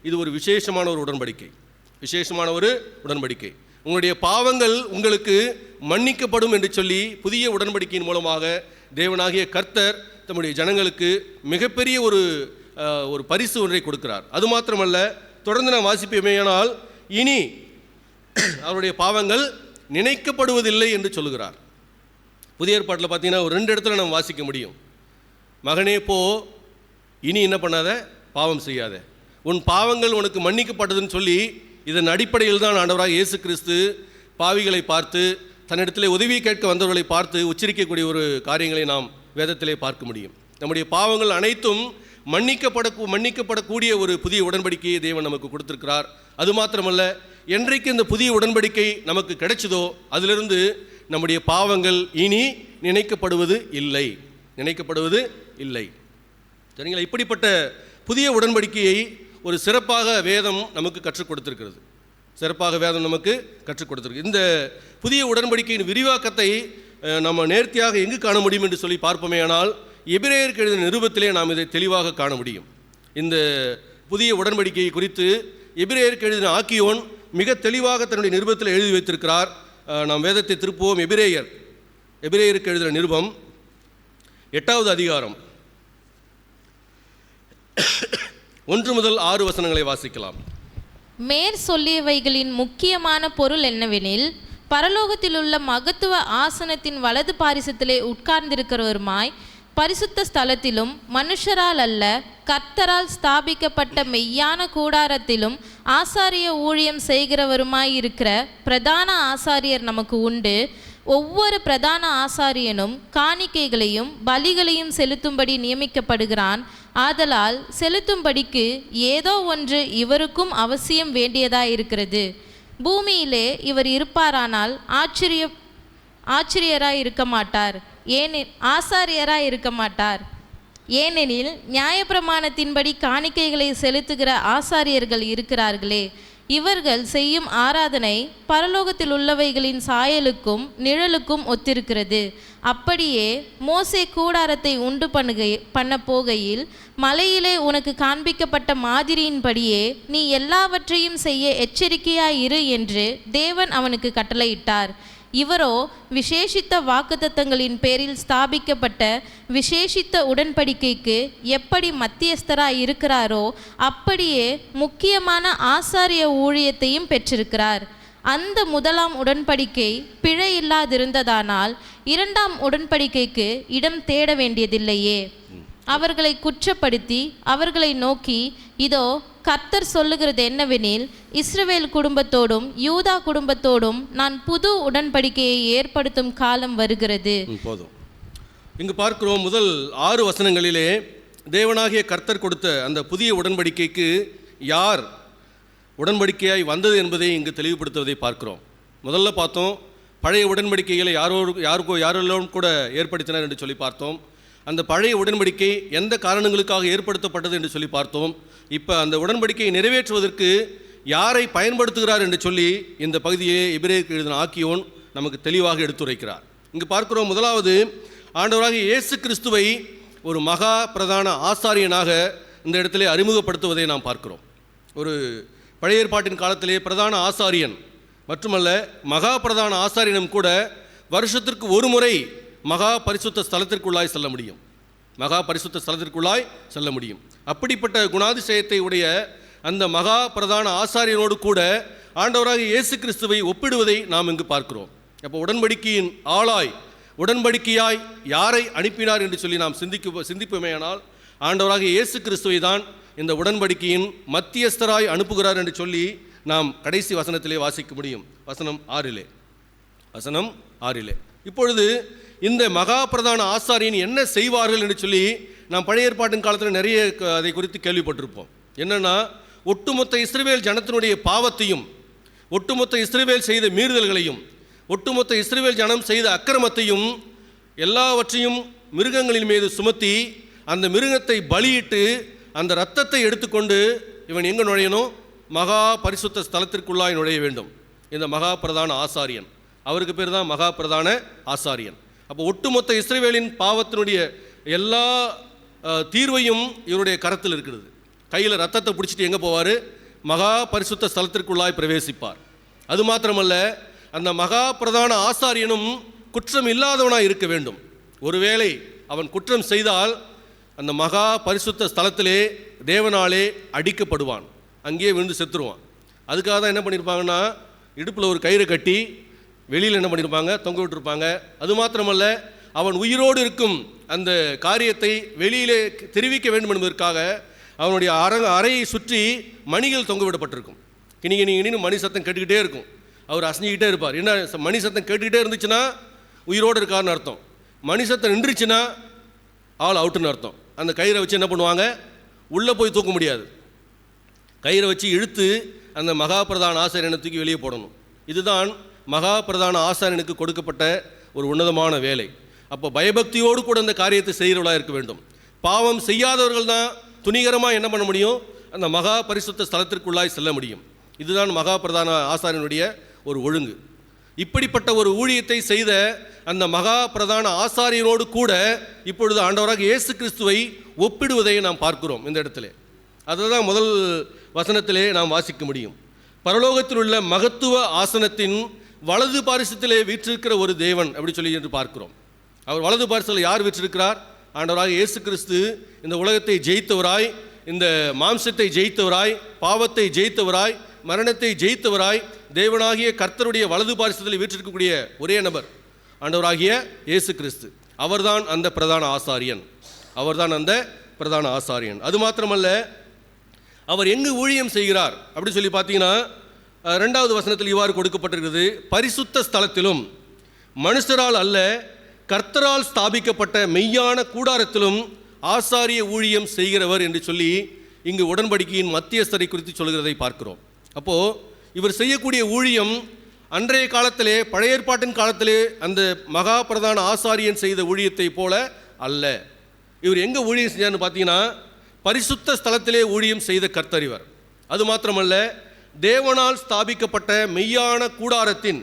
இது ஒரு விசேஷமான ஒரு உடன்படிக்கை. உங்களுடைய பாவங்கள் உங்களுக்கு மன்னிக்கப்படும் என்று சொல்லி புதிய உடன்படிக்கையின் மூலமாக தேவனாகிய கர்த்தர் தம்முடைய ஜனங்களுக்கு மிகப்பெரிய ஒரு பரிசு ஒன்றை கொடுக்கிறார். அது மாத்திரமல்ல, தொடர்ந்து நாம் வாசிப்போமேயானால் இனி அவருடைய பாவங்கள் நினைக்கப்படுவதில்லை என்று சொல்லுகிறார். புதிய ஏற்பாட்டில் பார்த்தீங்கன்னா ஒரு 2 இடத்துல நம்ம வாசிக்க முடியும். மகனே போ, இனி என்ன பண்ணாத, பாவம் செய்யாத, உன் பாவங்கள் உனக்கு மன்னிக்கப்பட்டதுன்னு சொல்லி இதன் அடிப்படையில் தான் ஆண்டவராக இயேசு கிறிஸ்து பாவிகளை பார்த்து, தன்னிடத்திலே உதவி கேட்க வந்தவர்களை பார்த்து உச்சரிக்கக்கூடிய ஒரு காரியங்களை நாம் வேதத்திலே பார்க்க முடியும். நம்முடைய பாவங்கள் அனைத்தும் மன்னிக்கப்படக்கூடிய ஒரு புதிய உடன்படிக்கையை தேவன் நமக்கு கொடுத்திருக்கிறார். அது மாத்திரமல்ல, என்றைக்கு இந்த புதிய உடன்படிக்கை நமக்கு கிடைச்சதோ அதிலிருந்து நம்முடைய பாவங்கள் இனி நினைக்கப்படுவது இல்லை. சரிங்களா? இப்படிப்பட்ட புதிய உடன்படிக்கையை ஒரு சிறப்பாக வேதம் நமக்கு கற்றுக் கொடுத்திருக்கிறது. இந்த புதிய உடன்படிக்கையின் விரிவாக்கத்தை நம்ம நேர்த்தியாக எங்கு காண முடியும் என்று சொல்லி பார்ப்போமேயானால், எபிரேயருக்கு எழுதின நிருபத்திலே நாம் இதை தெளிவாக காண முடியும். இந்த புதிய உடன்படிக்கையை குறித்து எபிரேயருக்கு எழுதின ஆக்கியோன் மிக தெளிவாக தன்னுடைய நிருபத்தில் எழுதி வைத்திருக்கிறார். நாம் வேதத்தை திருப்புவோம். எபிரேயருக்கு எழுதின நிருபம் 8வது அதிகாரம் 1 முதல் 6 வசனங்களை வாசிக்கலாம். மேற் சொல்லியவைகளின் முக்கியமான பொருள் என்னவெனில், பரலோகத்திலுள்ள மகத்துவ ஆசனத்தின் வலது பாரிசத்திலே உட்கார்ந்திருக்கிறவருமாய் பரிசுத்த ஸ்தலத்திலும் மனுஷரால் அல்ல கர்த்தரால் ஸ்தாபிக்கப்பட்ட மெய்யான கூடாரத்திலும் ஆசாரிய ஊழியம் செய்கிறவருமாயிருக்கிற பிரதான ஆசாரியர் நமக்கு உண்டு. ஒவ்வொரு பிரதான ஆசாரியனும் காணிக்கைகளையும் பலிகளையும் செலுத்தும்படி நியமிக்கப்படுகிறான். ஆதலால் செலுத்தும்படிக்கு ஏதோ ஒன்று இவருக்கும் அவசியம் வேண்டியதாயிருக்கிறது. பூமியிலே இவர் இருப்பாரானால் ஆச்சரியராய் இருக்க மாட்டார், ஆசாரியராய் இருக்க மாட்டார். ஏனெனில் நியாயப்பிரமாணத்தின்படி காணிக்கைகளை செலுத்துகிற ஆசாரியர்கள் இருக்கிறார்களே, இவர்கள் செய்யும் ஆராதனை பரலோகத்தில் உள்ளவைகளின் சாயலுக்கும் நிழலுக்கும் ஒத்திருக்கிறது. அப்படியே மோசே கூடாரத்தை உண்டு பண்ண போகையில் மலையிலே உனக்கு காண்பிக்கப்பட்ட மாதிரியின்படியே நீ எல்லாவற்றையும் செய்ய எச்சரிக்கையாயிரு என்று தேவன் அவனுக்கு கட்டளையிட்டார். இவரோ விசேஷித்த வாக்குத்தத்தங்களின் பேரில் ஸ்தாபிக்கப்பட்ட விசேஷித்த உடன்படிக்கைக்கு எப்படி மத்தியஸ்தராய் இருக்கிறாரோ அப்படியே முக்கியமான ஆசாரிய ஊழியத்தையும் பெற்றிருக்கிறார். அந்த முதலாம் உடன்படிக்கை பிழை இல்லாதிருந்ததானால் இரண்டாம் உடன்படிக்கைக்கு இடம் தேட வேண்டியதில்லையே. அவர்களை குற்றப்படுத்தி அவர்களை நோக்கி, இதோ கர்த்தர் சொல்லுகிறது என்னவெனில், இஸ்ரவேல் குடும்பத்தோடும் யூதா குடும்பத்தோடும் நான் புது உடன்படிக்கையை ஏற்படுத்தும் காலம் வருகிறது. போதும். இங்கு பார்க்கிறோம், முதல் 6 வசனங்களிலே தேவனாகிய கர்த்தர் கொடுத்த அந்த புதிய உடன்படிக்கைக்கு யார் உடன்படிக்கையாய் வந்தது என்பதை இங்கு தெளிவுபடுத்துவதை பார்க்கிறோம். முதல்ல பார்த்தோம், பழைய உடன்படிக்கைகளை யாரெல்லாம் கூட ஏற்படுத்தினார் என்று சொல்லி பார்த்தோம். அந்த பழைய உடன்படிக்கை எந்த காரணங்களுக்காக ஏற்படுத்தப்பட்டது என்று சொல்லி பார்த்தோம். இப்போ அந்த உடன்படிக்கையை நிறைவேற்றுவதற்கு யாரை பயன்படுத்துகிறார் என்று சொல்லி இந்த பகுதியை எபிரேயருக்கு எழுதின ஆக்கியோன் நமக்கு தெளிவாக எடுத்துரைக்கிறார். இங்கு பார்க்கிறோம், முதலாவது ஆண்டவராகிய இயேசு கிறிஸ்துவை ஒரு மகா பிரதான ஆசாரியனாக இந்த இடத்திலே அறிமுகப்படுத்துவதை நாம் பார்க்கிறோம். ஒரு பழைய ஏற்பாட்டின் காலத்திலே பிரதான ஆசாரியன் மட்டுமல்ல, மகா பிரதான ஆசாரியனும் கூட வருஷத்திற்கு ஒரு முறை மகா பரிசுத்த ஸ்தலத்திற்குள்ளாய் செல்ல முடியும். மகா பரிசுத்த ஸ்தலத்திற்குள்ளாய் செல்ல முடியும். அப்படிப்பட்ட குணாதிசயத்தை உடைய அந்த மகா பிரதான ஆசாரியனோடு கூட ஆண்டவராக இயேசு கிறிஸ்துவை ஒப்பிடுவதை நாம் இங்கு பார்க்கிறோம். அப்போ உடன்படிக்கையின் ஆளாய் உடன்படிக்கையாய் யாரை அனுப்பினார் என்று சொல்லி நாம் சிந்திப்போமேயானால் ஆண்டவராக இயேசு கிறிஸ்துவை தான் இந்த உடன்படிக்கையின் மத்தியஸ்தராய் அனுப்புகிறார் என்று சொல்லி நாம் கடைசி வசனத்திலே வாசிக்க முடியும். வசனம் 6. இப்பொழுது இந்த மகா பிரதான ஆசாரியன் என்ன செய்வார்கள் என்று சொல்லி நாம் பழைய ஏற்பாட்டின் காலத்தில் நிறைய அதை குறித்து கேள்விப்பட்டிருப்போம். என்னன்னா, ஒட்டுமொத்த இஸ்ரவேல் ஜனத்தினுடைய பாவத்தையும், ஒட்டுமொத்த இஸ்ரவேல் செய்த மீறுதல்களையும், ஒட்டுமொத்த இஸ்ரவேல் ஜனம் செய்த அக்கிரமத்தையும் எல்லாவற்றையும் மிருகங்களின் மீது சுமத்தி அந்த மிருகத்தை பலியிட்டு அந்த இரத்தத்தை எடுத்துக்கொண்டு இவன் எங்கே நுழையணும்? மகா பரிசுத்த ஸ்தலத்திற்குள்ளாய் நுழைய வேண்டும். இந்த மகா பிரதான ஆசாரியன், அவருக்கு பேர் தான் மகா பிரதான ஆசாரியன். அப்போ ஒட்டுமொத்த இஸ்ரவேலின் பாவத்தினுடைய எல்லா தீர்வையும் இவருடைய கரத்தில் இருக்கிறது. கையில் ரத்தத்தை பிடிச்சிட்டு எங்கே போவார்? மகா பரிசுத்த ஸ்தலத்திற்குள்ளாய் பிரவேசிப்பார். அது மாத்திரமல்ல, அந்த மகா பிரதான ஆசாரியனும் குற்றம் இல்லாதவனாய் இருக்க வேண்டும். ஒருவேளை அவன் குற்றம் செய்தால் அந்த மகா பரிசுத்த ஸ்தலத்திலே தேவனாலே அடிக்கப்படுவான், அங்கேயே விழுந்து செத்துருவான். அதுக்காக தான் என்ன பண்ணியிருப்பாங்கன்னா, இடுப்பில் ஒரு கயிறு கட்டி வெளியில் என்ன பண்ணியிருப்பாங்க? தொங்க விட்டுருப்பாங்க. அது மாத்திரமல்ல, அவன் உயிரோடு இருக்கும் அந்த காரியத்தை வெளியிலே தெரிவிக்க வேண்டும் என்பதற்காக அவனுடைய அறையை சுற்றி மணிகள் தொங்க விடப்பட்டிருக்கும். கிணின்னு மணி சத்தம் கேட்டுக்கிட்டே இருக்கும். அவர் அசைஞ்சிக்கிட்டே இருப்பார். என்ன, மணி சத்தம் கேட்டுக்கிட்டே இருந்துச்சுன்னா உயிரோடு இருக்காருன்னு அர்த்தம். மணி சத்தம் நின்றுச்சுன்னா ஆள் அவுட்டுன்னு அர்த்தம். அந்த கயிறை வச்சு என்ன பண்ணுவாங்க? உள்ளே போய் தூக்க முடியாது. கயிறை வச்சு இழுத்து அந்த மகா பிரதான ஆசாரியனை தூக்கி வெளியே போடணும். இதுதான் மகா பிரதான ஆசாரியனுக்கு கொடுக்கப்பட்ட ஒரு உன்னதமான வேலை. அப்போ பயபக்தியோடு கூட அந்த காரியத்தை செய்கிறவர்களாக இருக்க வேண்டும். பாவம் செய்யாதவர்கள் தான் துணிகரமாக என்ன பண்ண முடியும்? அந்த மகா பரிசுத்த ஸ்தலத்திற்குள்ளாய் செல்ல முடியும். இதுதான் மகா பிரதான ஆசாரியனுடைய ஒரு ஒழுங்கு. இப்படிப்பட்ட ஒரு ஊழியத்தை செய்த அந்த மகா பிரதான ஆசாரியனோடு கூட இப்பொழுது ஆண்டவராக இயேசு கிறிஸ்துவை ஒப்பிடுவதை நாம் பார்க்கிறோம் இந்த இடத்துல. அதை தான் முதல் வசனத்திலே நாம் வாசிக்க முடியும். பரலோகத்தில் உள்ள மகத்துவ ஆசனத்தின் வலது பாரிசத்திலே வீற்றிருக்கிற ஒரு தேவன் அப்படி சொல்லி என்று பார்க்கிறோம். அவர் வலது பாரிசத்தில் யார் வீற்றிருக்கிறார்? ஆண்டவராக இயேசு கிறிஸ்து இந்த உலகத்தை ஜெயித்தவராய், இந்த மாம்சத்தை ஜெயித்தவராய், பாவத்தை ஜெயித்தவராய், மரணத்தை ஜெயித்தவராய், தேவனாகிய கர்த்தருடைய வலது பாரிசத்தில் வீற்றிருக்கக்கூடிய ஒரே நபர் ஆண்டவராகிய இயேசு கிறிஸ்து. அவர்தான் அந்த பிரதான ஆசாரியன். அவர்தான் அந்த பிரதான ஆசாரியன். அது மாத்திரமல்ல, அவர் எங்கு ஊழியம் செய்கிறார் அப்படி சொல்லி பார்த்தீங்கன்னா 2வது வசனத்தில் இவ்வாறு கொடுக்கப்பட்டிருக்கிறது, பரிசுத்த ஸ்தலத்திலும் மனுஷரால் அல்ல கர்த்தரால் ஸ்தாபிக்கப்பட்ட மெய்யான கூடாரத்திலும் ஆசாரிய ஊழியம் செய்கிறவர் என்று சொல்லி இங்கு உடன்படிக்கையின் மத்தியஸ்தரை குறித்து சொல்கிறதை பார்க்கிறோம். அப்போது இவர் செய்யக்கூடிய ஊழியம் அன்றைய காலத்திலே, பழைய ஏற்பாட்டின் காலத்திலே அந்த மகா பிரதான ஆசாரியன் செய்த ஊழியத்தை போல அல்ல. இவர் எங்கே ஊழியம் செஞ்சார்னு பார்த்தீங்கன்னா பரிசுத்த ஸ்தலத்திலே ஊழியம் செய்த கர்த்தர் இவர். அது மாத்திரமல்ல, தேவனால் ஸ்தாபிக்கப்பட்ட மெய்யான கூடாரத்தின்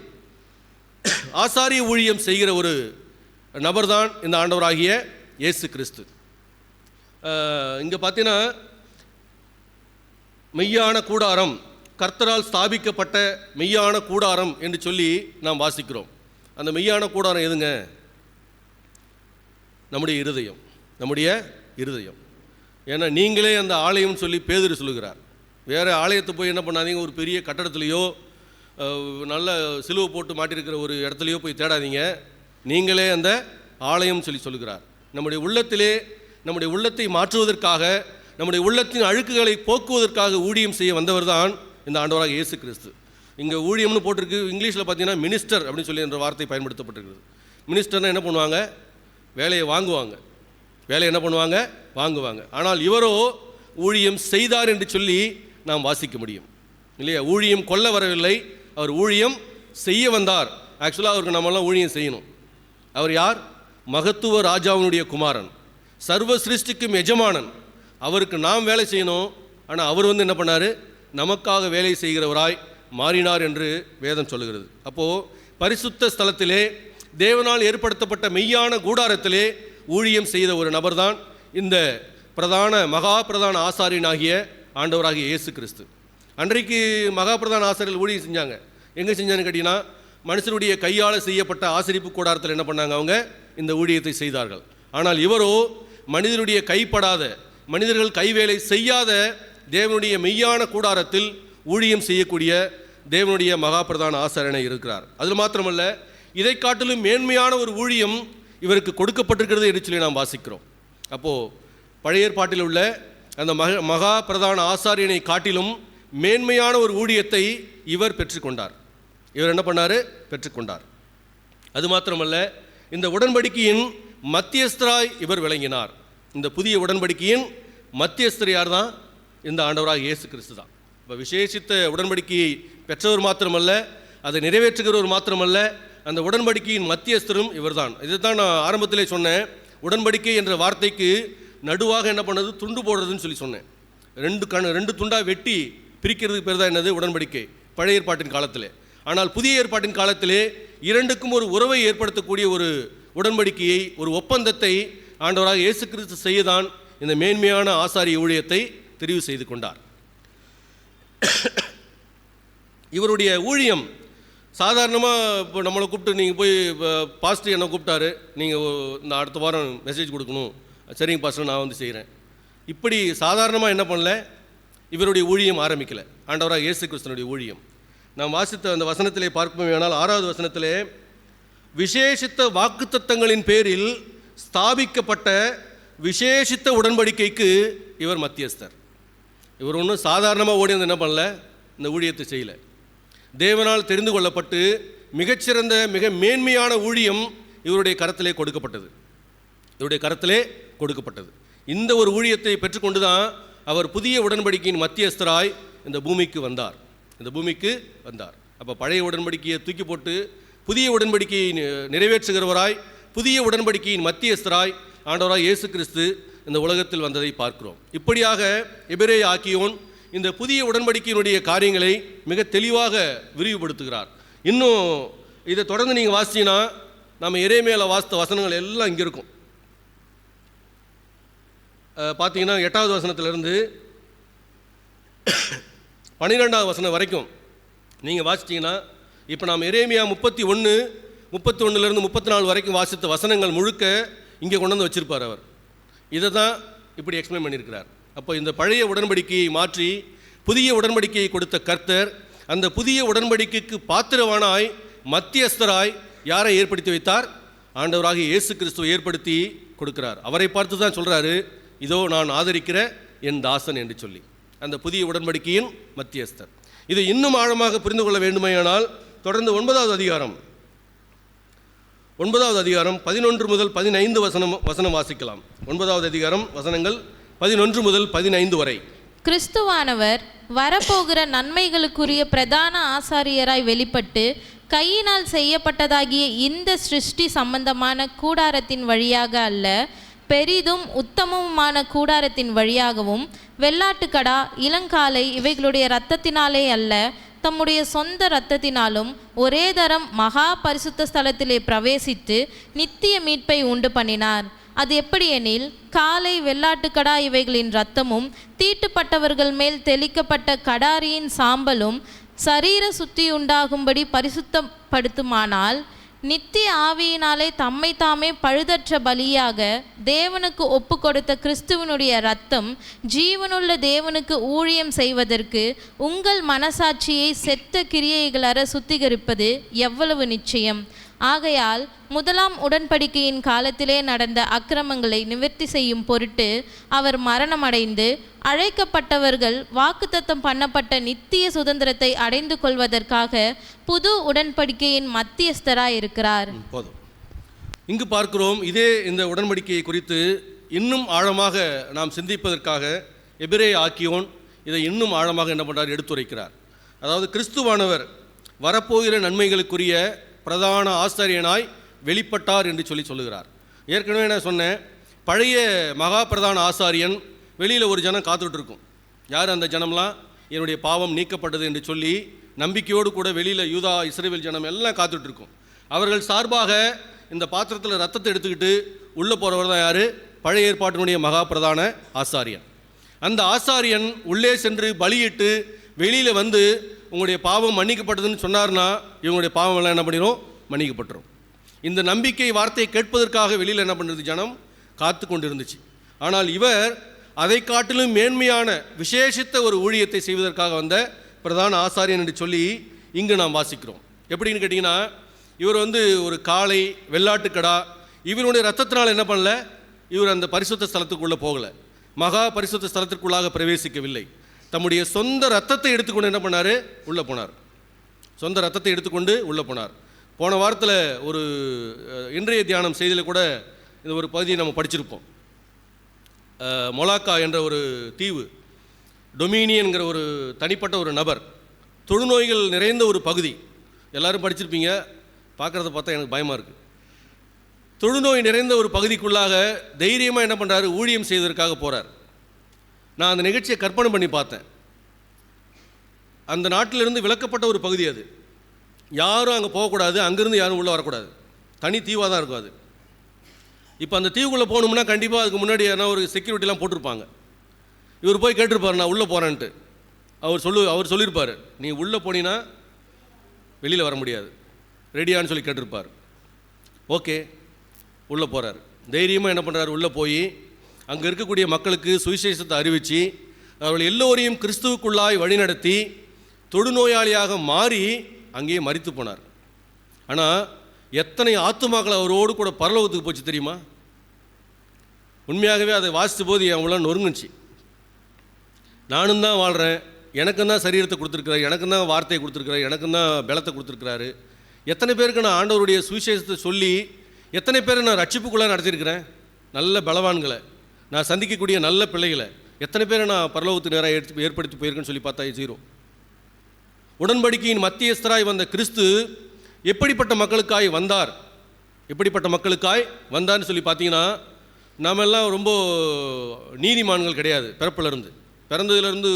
ஆசாரிய ஊழியம் செய்கிற ஒரு நபர்தான் இந்த ஆண்டவராகிய இயேசு கிறிஸ்து. இங்கே பார்த்தீங்கன்னா மெய்யான கூடாரம், கர்த்தரால் ஸ்தாபிக்கப்பட்ட மெய்யான கூடாரம் என்று சொல்லி நாம் வாசிக்கிறோம். அந்த மெய்யான கூடாரம் எதுங்க? நம்முடைய இருதயம், நம்முடைய இருதயம். ஏன்னா நீங்களே அந்த ஆலயம்னு சொல்லி பேதுரு சொல்லுகிறார். வேறு ஆலயத்தை போய் என்ன பண்ணாதீங்க, ஒரு பெரிய கட்டடத்துலையோ நல்ல சிலுவை போட்டு மாட்டிருக்கிற ஒரு இடத்துலையோ போய் தேடாதீங்க. நீங்களே அந்த ஆலயம் சொல்லி சொல்லுகிறார். நம்முடைய உள்ளத்திலே, நம்முடைய உள்ளத்தை மாற்றுவதற்காக, நம்முடைய உள்ளத்தின் அழுக்குகளை போக்குவதற்காக ஊழியம் செய்ய வந்தவர் தான் இந்த ஆண்டவராக இயேசு கிறிஸ்து. இங்கே ஊழியம்னு போட்டிருக்கு. இங்கிலீஷில் பார்த்தீங்கன்னா மினிஸ்டர் அப்படின்னு சொல்லி என்ற வார்த்தை பயன்படுத்தப்பட்டிருக்கிறது. மினிஸ்டர்னால் என்ன பண்ணுவாங்க? வேலையை வாங்குவாங்க. வேலையை என்ன பண்ணுவாங்க? வாங்குவாங்க. ஆனால் இவரோ ஊழியம் செய்தார் என்று சொல்லி நாம் வாசிக்க முடியும் இல்லையா? ஊழியம் கொல்ல வரவில்லை, அவர் ஊழியம் செய்ய வந்தார். ஆக்சுவலாக அவருக்கு நம்மளாம் ஊழியம் செய்யணும். அவர் யார்? மகத்துவ ராஜாவினுடைய குமாரன், சர்வ சிருஷ்டிக்கும் எஜமானன். அவருக்கு நாம் வேலை செய்யணும். ஆனால் அவர் என்ன பண்ணார்? நமக்காக வேலை செய்கிறவராய் மாறினார் என்று வேதம் சொல்லுகிறது. அப்போது பரிசுத்த ஸ்தலத்திலே, தேவனால் ஏற்படுத்தப்பட்ட மெய்யான கூடாரத்திலே ஊழியம் செய்த ஒரு நபர் தான் இந்த பிரதான மகா பிரதான ஆசாரியனாகிய ஆண்டவராகிய இயேசு கிறிஸ்து. அன்றைக்கு மகா பிரதான ஆசாரியர்கள் ஊழியம் செஞ்சாங்க. எங்கே செஞ்சான்னு கேட்டிங்கன்னா, மனுஷருடைய கையால் செய்யப்பட்ட ஆசரிப்பு கூடாரத்தில் என்ன பண்ணாங்க? அவங்க இந்த ஊழியத்தை செய்தார்கள். ஆனால் இவரோ மனிதனுடைய கைப்படாத, மனிதர்கள் கைவேலை செய்யாத தேவனுடைய மெய்யான கூடாரத்தில் ஊழியம் செய்யக்கூடிய தேவனுடைய மகா பிரதான ஆசாரியனை இருக்கிறார். அது மாத்திரமல்ல, இதை காட்டிலும் மேன்மையான ஒரு ஊழியம் இவருக்கு கொடுக்கப்பட்டிருக்கிறது என்று சொல்லி நாம் வாசிக்கிறோம். அப்போது பழைய ஏற்பாட்டில் உள்ள அந்த மகா பிரதான ஆசாரியனை காட்டிலும் மேன்மையான ஒரு ஊழியத்தை இவர் பெற்றுக்கொண்டார். இவர் என்ன பண்ணார்? பெற்றுக்கொண்டார். அது மாத்திரமல்ல, இந்த உடன்படிக்கையின் மத்தியஸ்தராய் இவர் விளங்கினார். இந்த புதிய உடன்படிக்கையின் மத்தியஸ்தர் யார் தான்? இந்த ஆண்டவராக இயேசு கிறிஸ்து தான். இப்போ விசேஷித்த உடன்படிக்கையை பெற்றவர் மாத்திரமல்ல, அதை நிறைவேற்றுகிறவர் மாத்திரமல்ல, அந்த உடன்படிக்கையின் மத்தியஸ்தரும் இவர் தான். இதுதான் நான் ஆரம்பத்திலே சொன்னேன். உடன்படிக்கை என்ற வார்த்தைக்கு நடுவாக என்ன பண்ணது? துண்டு போடுறதுன்னு சொல்லி சொன்னேன். ரெண்டு துண்டாக வெட்டி பிரிக்கிறதுக்கு பேர் தான் என்னது? உடன்படிக்கை, பழைய ஏற்பாட்டின் காலத்திலே. ஆனால் புதிய ஏற்பாட்டின் காலத்திலே இரண்டுக்கும் ஒரு உறவை ஏற்படுத்தக்கூடிய ஒரு உடன்படிக்கையை, ஒரு ஒப்பந்தத்தை ஆண்டவராக இயேசு கிறிஸ்து செய்யதான் இந்த மேன்மையான ஆசாரிய ஊழியத்தை தெரிவு செய்து கொண்டார். இவருடைய ஊழியம் சாதாரணமாக இப்போ நம்மளை கூப்பிட்டு, நீங்கள் போய் பாஸ்டர் என்னை கூப்பிட்டாரு, நீங்கள் இந்த அடுத்த வாரம் மெசேஜ் கொடுக்கணும், சரிங்க பாஸ்டர் நான் செய்கிறேன், இப்படி சாதாரணமாக என்ன பண்ணல, இவருடைய ஊழியம் ஆரம்பிக்கலை. ஆண்டவராக இயேசு கிறிஸ்துனுடைய ஊழியம் நாம் வாசித்த அந்த வசனத்திலே பார்ப்போம். ஆனால் 6வது வசனத்திலே, விசேஷித்த வாக்குத்தத்தங்களின் பேரில் ஸ்தாபிக்கப்பட்ட விசேஷித்த உடன்படிக்கைக்கு இவர் மத்தியஸ்தர். இவர் ஒன்றும் சாதாரணமாக ஓடி வந்து என்ன பண்ணல, இந்த ஊழியத்தை செய்யலை. தேவனால் தெரிந்து கொள்ளப்பட்டு மிகச்சிறந்த மிக மேன்மையான ஊழியம் இவருடைய கரத்திலே கொடுக்கப்பட்டது. இவருடைய கரத்திலே கொடுக்கப்பட்டது. இந்த ஒரு ஊழியத்தை பெற்றுக்கொண்டு தான் அவர் புதிய உடன்படிக்கையின் மத்தியஸ்தராய் இந்த பூமிக்கு வந்தார். அப்போ பழைய உடன்படிக்கையை தூக்கி போட்டு புதிய உடன்படிக்கையை நிறைவேற்றுகிறவராய், புதிய உடன்படிக்கையின் மத்தியஸ்தராய் ஆண்டவராய் இயேசு கிறிஸ்து இந்த உலகத்தில் வந்ததை பார்க்கிறோம். இப்படியாக எபிரேய ஆக்கியோன் இந்த புதிய உடன்படிக்கையினுடைய காரியங்களை மிக தெளிவாக விரிவுபடுத்துகிறார். இன்னும் இதை தொடர்ந்து நீங்கள் வாசித்தீங்கன்னா, நம்ம எரேமியாவில் வாசித்த வசனங்கள் எல்லாம் இங்கே இருக்கும். பார்த்தீங்கன்னா 8வது வசனத்திலிருந்து 12வது வசனம் வரைக்கும் நீங்கள் வாசித்தீங்கன்னா, இப்போ நாம் எரேமியா 31 34 வரைக்கும் வாசித்த வசனங்கள் முழுக்க இங்கே கொண்டு வந்து வச்சிருப்பார் அவர். இதை தான் இப்படி எக்ஸ்பிளைன் பண்ணியிருக்கிறார். அப்போ இந்த பழைய உடன்படிக்கையை மாற்றி புதிய உடன்படிக்கையை கொடுத்த கர்த்தர் அந்த புதிய உடன்படிக்கைக்கு பாத்திரவானாய் மத்தியஸ்தராய் யாரை ஏற்படுத்தி வைத்தார்? ஆண்டவராகிய இயேசு கிறிஸ்துவை ஏற்படுத்தி கொடுக்கிறார். அவரை பார்த்து தான் சொல்கிறாரு, இதோ நான் ஆதரிக்கிற என் தாசன் என்று சொல்லி. அந்த புதிய உடன்படிக்கையின் மத்தியஸ்தர். இதை இன்னும் ஆழமாக புரிந்து கொள்ள வேண்டுமையானால் தொடர்ந்து 9வது அதிகாரம் 11 முதல் 15 வசனம் வாசிக்கலாம். 9வது அதிகாரம் வசனங்கள் 11 முதல் 15 வரை. கிறிஸ்துவானவர் வரப்போகிற நன்மைகளுக்குரிய பிரதான ஆசாரியராய் வெளிப்பட்டு கையினால் செய்யப்பட்டதாகிய இந்த சிருஷ்டி சம்பந்தமான கூடாரத்தின் வழியாக அல்ல, பெரிதும் உத்தமமுமான கூடாரத்தின் வழியாகவும் வெள்ளாட்டுக்கடா இளங்காலை இவைகளுடைய இரத்தத்தினாலே அல்ல, தம்முடைய சொந்த இரத்தத்தினாலும் ஒரே தரம் மகா பரிசுத்த ஸ்தலத்திலே பிரவேசித்து நித்திய மீட்பை உண்டு பண்ணினார். அது எப்படி எனில், காலை வெள்ளாட்டுக்கடா இவைகளின் இரத்தமும் தீட்டுப்பட்டவர்கள் மேல் தெளிக்கப்பட்ட கடாரியின் சாம்பலும் சரீர சுத்தியுண்டாகும்படி பரிசுத்தப்படுத்துமானால், நித்திய ஆவியினாலே தம்மை தாமே பழுதற்ற பலியாக தேவனுக்கு ஒப்பு கொடுத்த கிறிஸ்துவனுடைய இரத்தம் ஜீவனுள்ள தேவனுக்கு ஊழியம் செய்வதற்கு உங்கள் மனசாட்சியை செத்த கிரியைகளற சுத்திகரிப்பது எவ்வளவு நிச்சயம். ஆகையால் முதலாம் உடன்படிக்கையின் காலத்திலே நடந்த அக்கிரமங்களை நிவர்த்தி செய்யும் பொருட்டு அவர் மரணமடைந்து அழைக்கப்பட்டவர்கள் வாக்குத்தத்தம் பண்ணப்பட்ட நித்திய சுதந்திரத்தை அடைந்து கொள்வதற்காக புது உடன்படிக்கையின் மத்தியஸ்தராய் இருக்கிறார். போதும். இங்கு பார்க்கிறோம், இதே இந்த உடன்படிக்கையை குறித்து இன்னும் ஆழமாக நாம் சிந்திப்பதற்காக எபிரேய ஆக்கியோன் இதை இன்னும் ஆழமாக என்ன பண்ணுறார், எடுத்துரைக்கிறார். அதாவது கிறிஸ்துவானவர் வரப்போகிற நன்மைகளுக்குரிய பிரதான ஆசாரியனாய் வெளிப்பட்டார் என்று சொல்லுகிறார். ஏற்கனவே நான் சொன்னேன், பழைய மகா பிரதான ஆசாரியன் வெளியில் ஒரு ஜனம் காத்துட்டு இருக்கும். யார் அந்த ஜனம்லாம்? என்னுடைய பாவம் நீக்கப்பட்டது என்று சொல்லி நம்பிக்கையோடு கூட வெளியில் யூதா இஸ்ரவேல் ஜனம் எல்லாம் காத்துட்டு இருக்கும். அவர்கள் சார்பாக இந்த பாத்திரத்தில் ரத்தத்தை எடுத்துக்கிட்டு உள்ளே போகிறவர் தான் யார்? பழைய ஏற்பாட்டினுடைய மகா பிரதான ஆசாரியன். அந்த ஆசாரியன் உள்ளே சென்று பலியிட்டு வெளியில் வந்து உங்களுடைய பாவம் மன்னிக்கப்பட்டதுன்னு சொன்னார்னா இவங்களுடைய பாவம் எல்லாம் என்ன பண்ணிடும்? மன்னிக்கப்பட்டுரும். இந்த நம்பிக்கை வார்த்தையை கேட்பதற்காக வெளியில் என்ன பண்ணுறது? ஜனம் காத்து கொண்டு இருந்துச்சு. ஆனால் இவர் அதை காட்டிலும் மேன்மையான விசேஷித்த ஒரு ஊழியத்தை செய்வதற்காக வந்த பிரதான ஆசாரியன் என்று சொல்லி இங்கு நாம் வாசிக்கிறோம். எப்படின்னு கேட்டிங்கன்னா, இவர் ஒரு காளை வெள்ளாட்டுக்கடா இவருடைய ரத்தத்தினால் என்ன பண்ணல, இவர் அந்த பரிசுத்த ஸ்தலத்துக்குள்ளே போகலை, மகா பரிசுத்த ஸ்தலத்திற்குள்ளாக பிரவேசிக்கவில்லை. தம்முடைய சொந்த ரத்தத்தை எடுத்துக்கொண்டு என்ன பண்ணார்? உள்ளே போனார். சொந்த ரத்தத்தை எடுத்துக்கொண்டு உள்ளே போனார். போன வாரத்தில் ஒரு இன்றைய தியானம் செய்தியில் கூட இந்த ஒரு பகுதியை நம்ம படிச்சிருப்போம். மொலாக்கா என்ற ஒரு தீவு, டொமினியன்கிற ஒரு தனிப்பட்ட ஒரு நபர், தொழுநோய்கள் நிறைந்த ஒரு பகுதி. எல்லோரும் படிச்சிருப்பீங்க. பார்க்குறத பார்த்தா எனக்கு பயமாக இருக்குது. தொழுநோய் நிறைந்த ஒரு பகுதிக்குள்ளாக தைரியமாக என்ன பண்ணுறாரு? ஊழியம் செய்வதற்காக போகிறார். நான் அந்த நிகழ்ச்சியை கற்பனை பண்ணி பார்த்தேன். அந்த நாட்டிலிருந்து விலக்கப்பட்ட ஒரு பகுதி அது. யாரும் அங்கே போகக்கூடாது, அங்கேருந்து யாரும் உள்ளே வரக்கூடாது. தனி தீவாக தான் இருக்கும் அது. இப்போ அந்த தீவுக்குள்ளே போகணும்னா கண்டிப்பாக அதுக்கு முன்னாடி ஏன்னா ஒரு செக்யூரிட்டிலாம் போட்டிருப்பாங்க. இவர் போய் கேட்டிருப்பார், நான் உள்ளே போகிறேன்ட்டு. அவர் சொல்லியிருப்பார், நீ உள்ளே போனீங்கன்னா வெளியில் வர முடியாது, ரெடியான்னு சொல்லி கேட்டிருப்பார். ஓகே, உள்ளே போகிறார். தைரியமாக என்ன பண்ணுறாரு? உள்ளே போய் அங்கே இருக்கக்கூடிய மக்களுக்கு சுவிசேஷத்தை அறிவித்து அவர்கள் எல்லோரையும் கிறிஸ்துவுக்குள்ளாய் வழிநடத்தி தொழுநோயாளியாக மாறி அங்கேயே மரித்து போனார். ஆனால் எத்தனை ஆத்துமாக்கள் அவரோடு கூட பரலோகத்துக்கு போச்சு தெரியுமா? உண்மையாகவே அதை வாசித்த போது அவங்களாம் நொறுங்குச்சு. நானும் தான் வாழ்கிறேன், எனக்கும் தான் சரீரத்தை கொடுத்துருக்கிறாரு, எனக்கும் தான் வார்த்தையை கொடுத்துருக்கிறாரு, எனக்கும் தான் பலத்தை கொடுத்துருக்கிறாரு. எத்தனை பேருக்கு நான் ஆண்டவருடைய சுவிசேஷத்தை சொல்லி எத்தனை பேரை நான் ரட்சிப்புக்குள்ளே நடத்தியிருக்கிறேன். நல்ல பலவான்களை நான் சந்திக்கக்கூடிய நல்ல பிள்ளைகளை எத்தனை பேரை நான் பரலோகத்து நேராக ஏற்படுத்தி போயிருக்கேன்னு சொல்லி பார்த்தா ஜீரோ. உடன்படிக்கையின் மத்தியஸ்தராய் வந்த கிறிஸ்து எப்படிப்பட்ட மக்களுக்காய் வந்தார், எப்படிப்பட்ட மக்களுக்காய் வந்தார்னு சொல்லி பார்த்தீங்கன்னா, நாமெல்லாம் ரொம்ப நீதிமான்கள் கிடையாது. பிறந்ததுலேருந்து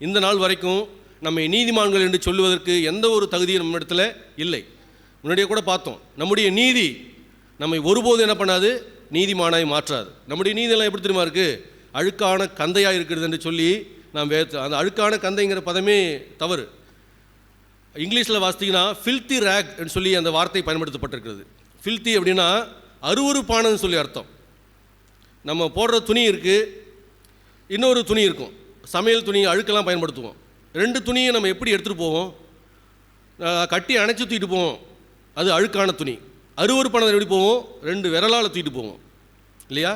இந்த நாள் வரைக்கும் நம்மை நீதிமான்கள் என்று சொல்லுவதற்கு எந்த ஒரு தகுதியும் நம்ம இடத்துல இல்லை. முன்னாடியே கூட பார்த்தோம், நம்முடைய நீதி நம்மை ஒருபோது என்ன பண்ணாது? நீதிமானாய் மாற்றாது. நம்முடைய நீதியெல்லாம் எப்படி தெரியுமா இருக்குது? அழுக்கான கந்தையாக இருக்கிறது என்று சொல்லி நாம் அந்த அழுக்கான கந்தைங்கிற பதமே தவறு. இங்கிலீஷில் வாசித்தீங்கன்னா ஃபில்த்தி ரேக் சொல்லி அந்த வார்த்தை பயன்படுத்தப்பட்டிருக்கிறது. ஃபில்த்தி அப்படின்னா அருவருப்பானதுன்னு சொல்லி அர்த்தம். நம்ம போடுற துணி இருக்குது, இன்னொரு துணி இருக்கும், சமையல் துணி அழுக்கெல்லாம் பயன்படுத்துவோம். ரெண்டு துணியை நம்ம எப்படி எடுத்துகிட்டு போவோம்? கட்டி அணைச்சி தூக்கிட்டு போவோம், அது அழுக்கான துணி. அருவருப்பானதை எப்படி போவோம்? ரெண்டு விரலால் தூக்கிட்டு போவோம் இல்லையா?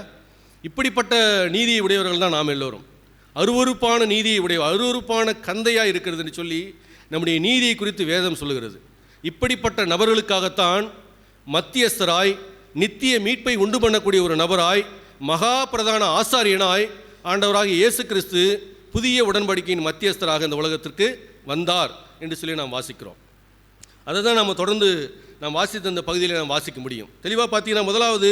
இப்படிப்பட்ட நீதியை உடையவர்கள் தான் நாம் எல்லோரும். அருவருப்பான நீதியை உடைய, அருவருப்பான கந்தையாக இருக்கிறதுன்னு சொல்லி நம்முடைய நீதியை குறித்து வேதம் சொல்லுகிறது. இப்படிப்பட்ட நபர்களுக்காகத்தான் மத்தியஸ்தராய், நித்திய மீட்பை உண்டு பண்ணக்கூடிய ஒரு நபராய், மகா பிரதான ஆசாரியனாய் ஆண்டவராக இயேசு கிறிஸ்து புதிய உடன்படிக்கையின் மத்தியஸ்தராக இந்த உலகத்திற்கு வந்தார் என்று சொல்லி நாம் வாசிக்கிறோம். அதை தான் நம்ம தொடர்ந்து நாம் வாசித்த இந்த பகுதியில் நாம் வாசிக்க முடியும். தெளிவாக பார்த்தீங்கன்னா, முதலாவது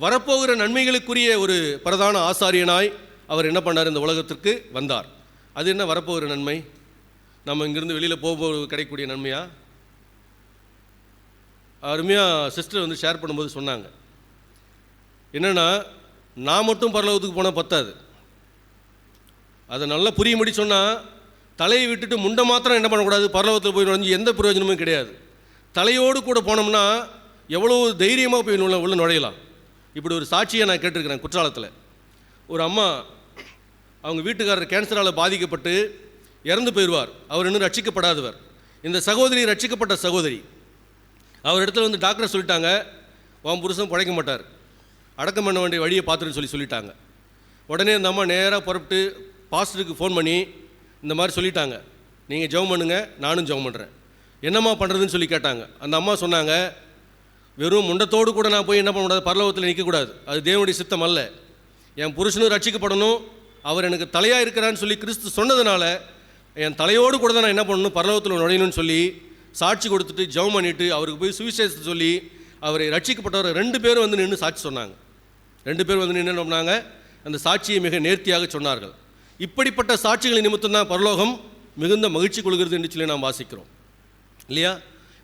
வரப்போகிற நன்மைகளுக்குரிய ஒரு பிரதான ஆசாரியனாய் அவர் என்ன பண்ணார்? இந்த உலகத்திற்கு வந்தார். அது என்ன வரப்போகிற நன்மை? நம்ம இங்கேருந்து வெளியில் போகும்போது கிடைக்கக்கூடிய நன்மையா? அருமையாக சிஸ்டர் வந்து ஷேர் பண்ணும்போது சொன்னாங்க, என்னென்னா, நான் மட்டும் பரலோகத்துக்கு போனால் பத்தாது. அதை நல்லா புரியும்படி சொன்னால், தலையை விட்டுட்டு முண்டை மாத்திரம் என்ன பண்ணக்கூடாது, பரலோகத்தில் போய் நுழைஞ்சு எந்த பிரயோஜனமும் கிடையாது. தலையோடு கூட போனோம்னா எவ்வளோ தைரியமாக போய் உள்ள நுழையலாம். இப்படி ஒரு சாட்சியை நான் கேட்டிருக்கிறேன். குற்றாலத்தில் ஒரு அம்மா, அவங்க வீட்டுக்காரர் கேன்சரால் பாதிக்கப்பட்டு இறந்து போயிடுவார். அவர் இன்னும் ரட்சிக்கப்படாதவர். இந்த சகோதரி ரட்சிக்கப்பட்ட சகோதரி. அவர் இடத்துல வந்து டாக்டர் சொல்லிட்டாங்க, உன் புருஷன் பிழைக்க மாட்டார், அடக்கம் பண்ண வேண்டிய வழியை பார்த்துட்டு சொல்லிட்டாங்க. உடனே அந்த அம்மா நேராக புறப்பட்டு பாஸ்டருக்கு ஃபோன் பண்ணி இந்த மாதிரி சொல்லிட்டாங்க, நீங்கள் ஜெபம் பண்ணுங்க, நானும் ஜெபம் பண்ணுறேன். என்னம்மா பண்ணுறதுன்னு சொல்லி கேட்டாங்க. அந்த அம்மா சொன்னாங்க, வெறும் முண்டத்தோடு கூட நான் போய் என்ன பண்ணக்கூடாது, பரலோகத்தில் நிற்கக்கூடாது, அது தேவனுடைய சித்தம் அல்ல. என் புருஷனும் ரட்சிக்கப்படணும், அவர் எனக்கு தலையாக இருக்கிறான்னு சொல்லி கிறிஸ்து சொன்னதுனால என் தலையோடு கூட தான் நான் என்ன பண்ணணும், பரலோகத்தில் நுழையணும்னு சொல்லி சாட்சி கொடுத்துட்டு ஜெபம் பண்ணிவிட்டு அவருக்கு போய் சுவிசேஷத்தை சொல்லி அவரை ரட்சிக்கப்பட்டவர் 2 பேரும் வந்து நின்று சாட்சி சொன்னாங்க. 2 பேர் வந்து நின்று என்ன பண்ணாங்க, அந்த சாட்சியை மிக நேர்த்தியாக சொன்னார்கள். இப்படிப்பட்ட சாட்சிகளின் நிமித்தம் தான் பரலோகம் மிகுந்த மகிழ்ச்சி கொள்கிறது என்று சொல்லி நாம் வாசிக்கிறோம் இல்லையா?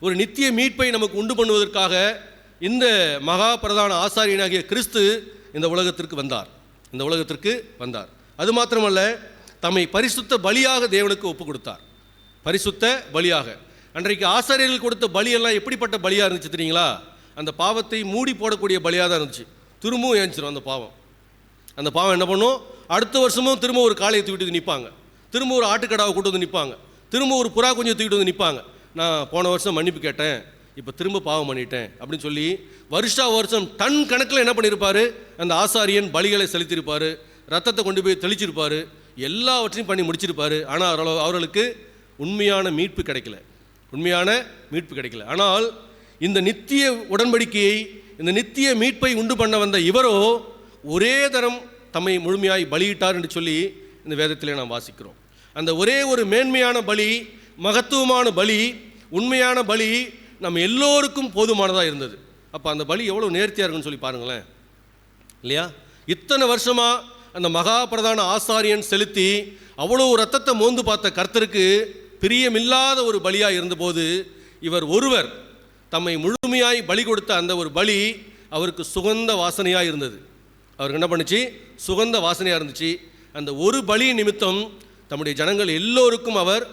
ஒரு நித்திய மீட்பை நமக்கு உண்டு பண்ணுவதற்காக இந்த மகா பிரதான ஆசாரியனாகிய கிறிஸ்து இந்த உலகத்திற்கு வந்தார். அது மாத்திரமல்ல, தம்மை பரிசுத்த பலியாக தேவனுக்கு ஒப்பு கொடுத்தார். பரிசுத்த பலியாக. அன்றைக்கு ஆசாரியர்கள் கொடுத்த பலியெல்லாம் எப்படிப்பட்ட பலியாக இருந்துச்சு தெரியுங்களா? அந்த பாவத்தை மூடி போடக்கூடிய பலியாக தான் இருந்துச்சு. திரும்பவும் ஏஞ்சிடும் அந்த பாவம் என்ன பண்ணும், அடுத்த வருஷமும் திரும்ப ஒரு காளையை தூக்கிட்டு நிற்பாங்க, திரும்ப ஒரு ஆட்டுக்கடாவை கூட்டு வந்து நிற்பாங்க, திரும்ப ஒரு புறா கொஞ்சம் தூக்கிட்டு வந்து நிற்பாங்க. நான் போன வருஷம் மன்னிப்பு கேட்டேன், இப்போ திரும்ப பாவம் பண்ணிட்டேன் அப்படின்னு சொல்லி வருஷம் டன் கணக்கில் என்ன பண்ணியிருப்பார், அந்த ஆசாரியன் பலிகளை செலுத்தியிருப்பார், ரத்தத்தை கொண்டு போய் தெளிச்சிருப்பார், எல்லாவற்றையும் பண்ணி முடிச்சிருப்பார். ஆனால் அவர்களுக்கு உண்மையான மீட்பு கிடைக்கல. ஆனால் இந்த நித்திய உடன்படிக்கையை, இந்த நித்திய மீட்பை உண்டு பண்ண வந்த இவரோ ஒரே தரம் தம்மை முழுமையாய் பலியிட்டார் என்று சொல்லி இந்த வேதத்திலே நாம் வாசிக்கிறோம். அந்த ஒரே ஒரு மேன்மையான பலி, மகத்துவமான பலி, உண்மையான பலி நம்ம எல்லோருக்கும் போதுமானதாக இருந்தது. அப்போ அந்த பலி எவ்வளோ நேர்த்தியாக இருக்குன்னு சொல்லி பாருங்களேன் இல்லையா? இத்தனை வருஷமாக அந்த மகா பிரதான ஆசாரியன் செலுத்தி அவ்வளோ ரத்தத்தை மோந்து பார்த்த கர்த்தருக்கு பிரியமில்லாத ஒரு பலியாக இருந்தபோது, இவர் ஒருவர் தம்மை முழுமையாய் பலி கொடுத்த அந்த ஒரு பலி அவருக்கு சுகந்த வாசனையாக இருந்தது. அவருக்கு என்ன பண்ணுச்சு, சுகந்த வாசனையாக இருந்துச்சு. அந்த ஒரு பலி நிமித்தம் தம்முடைய ஜனங்கள் எல்லோருக்கும் அவர்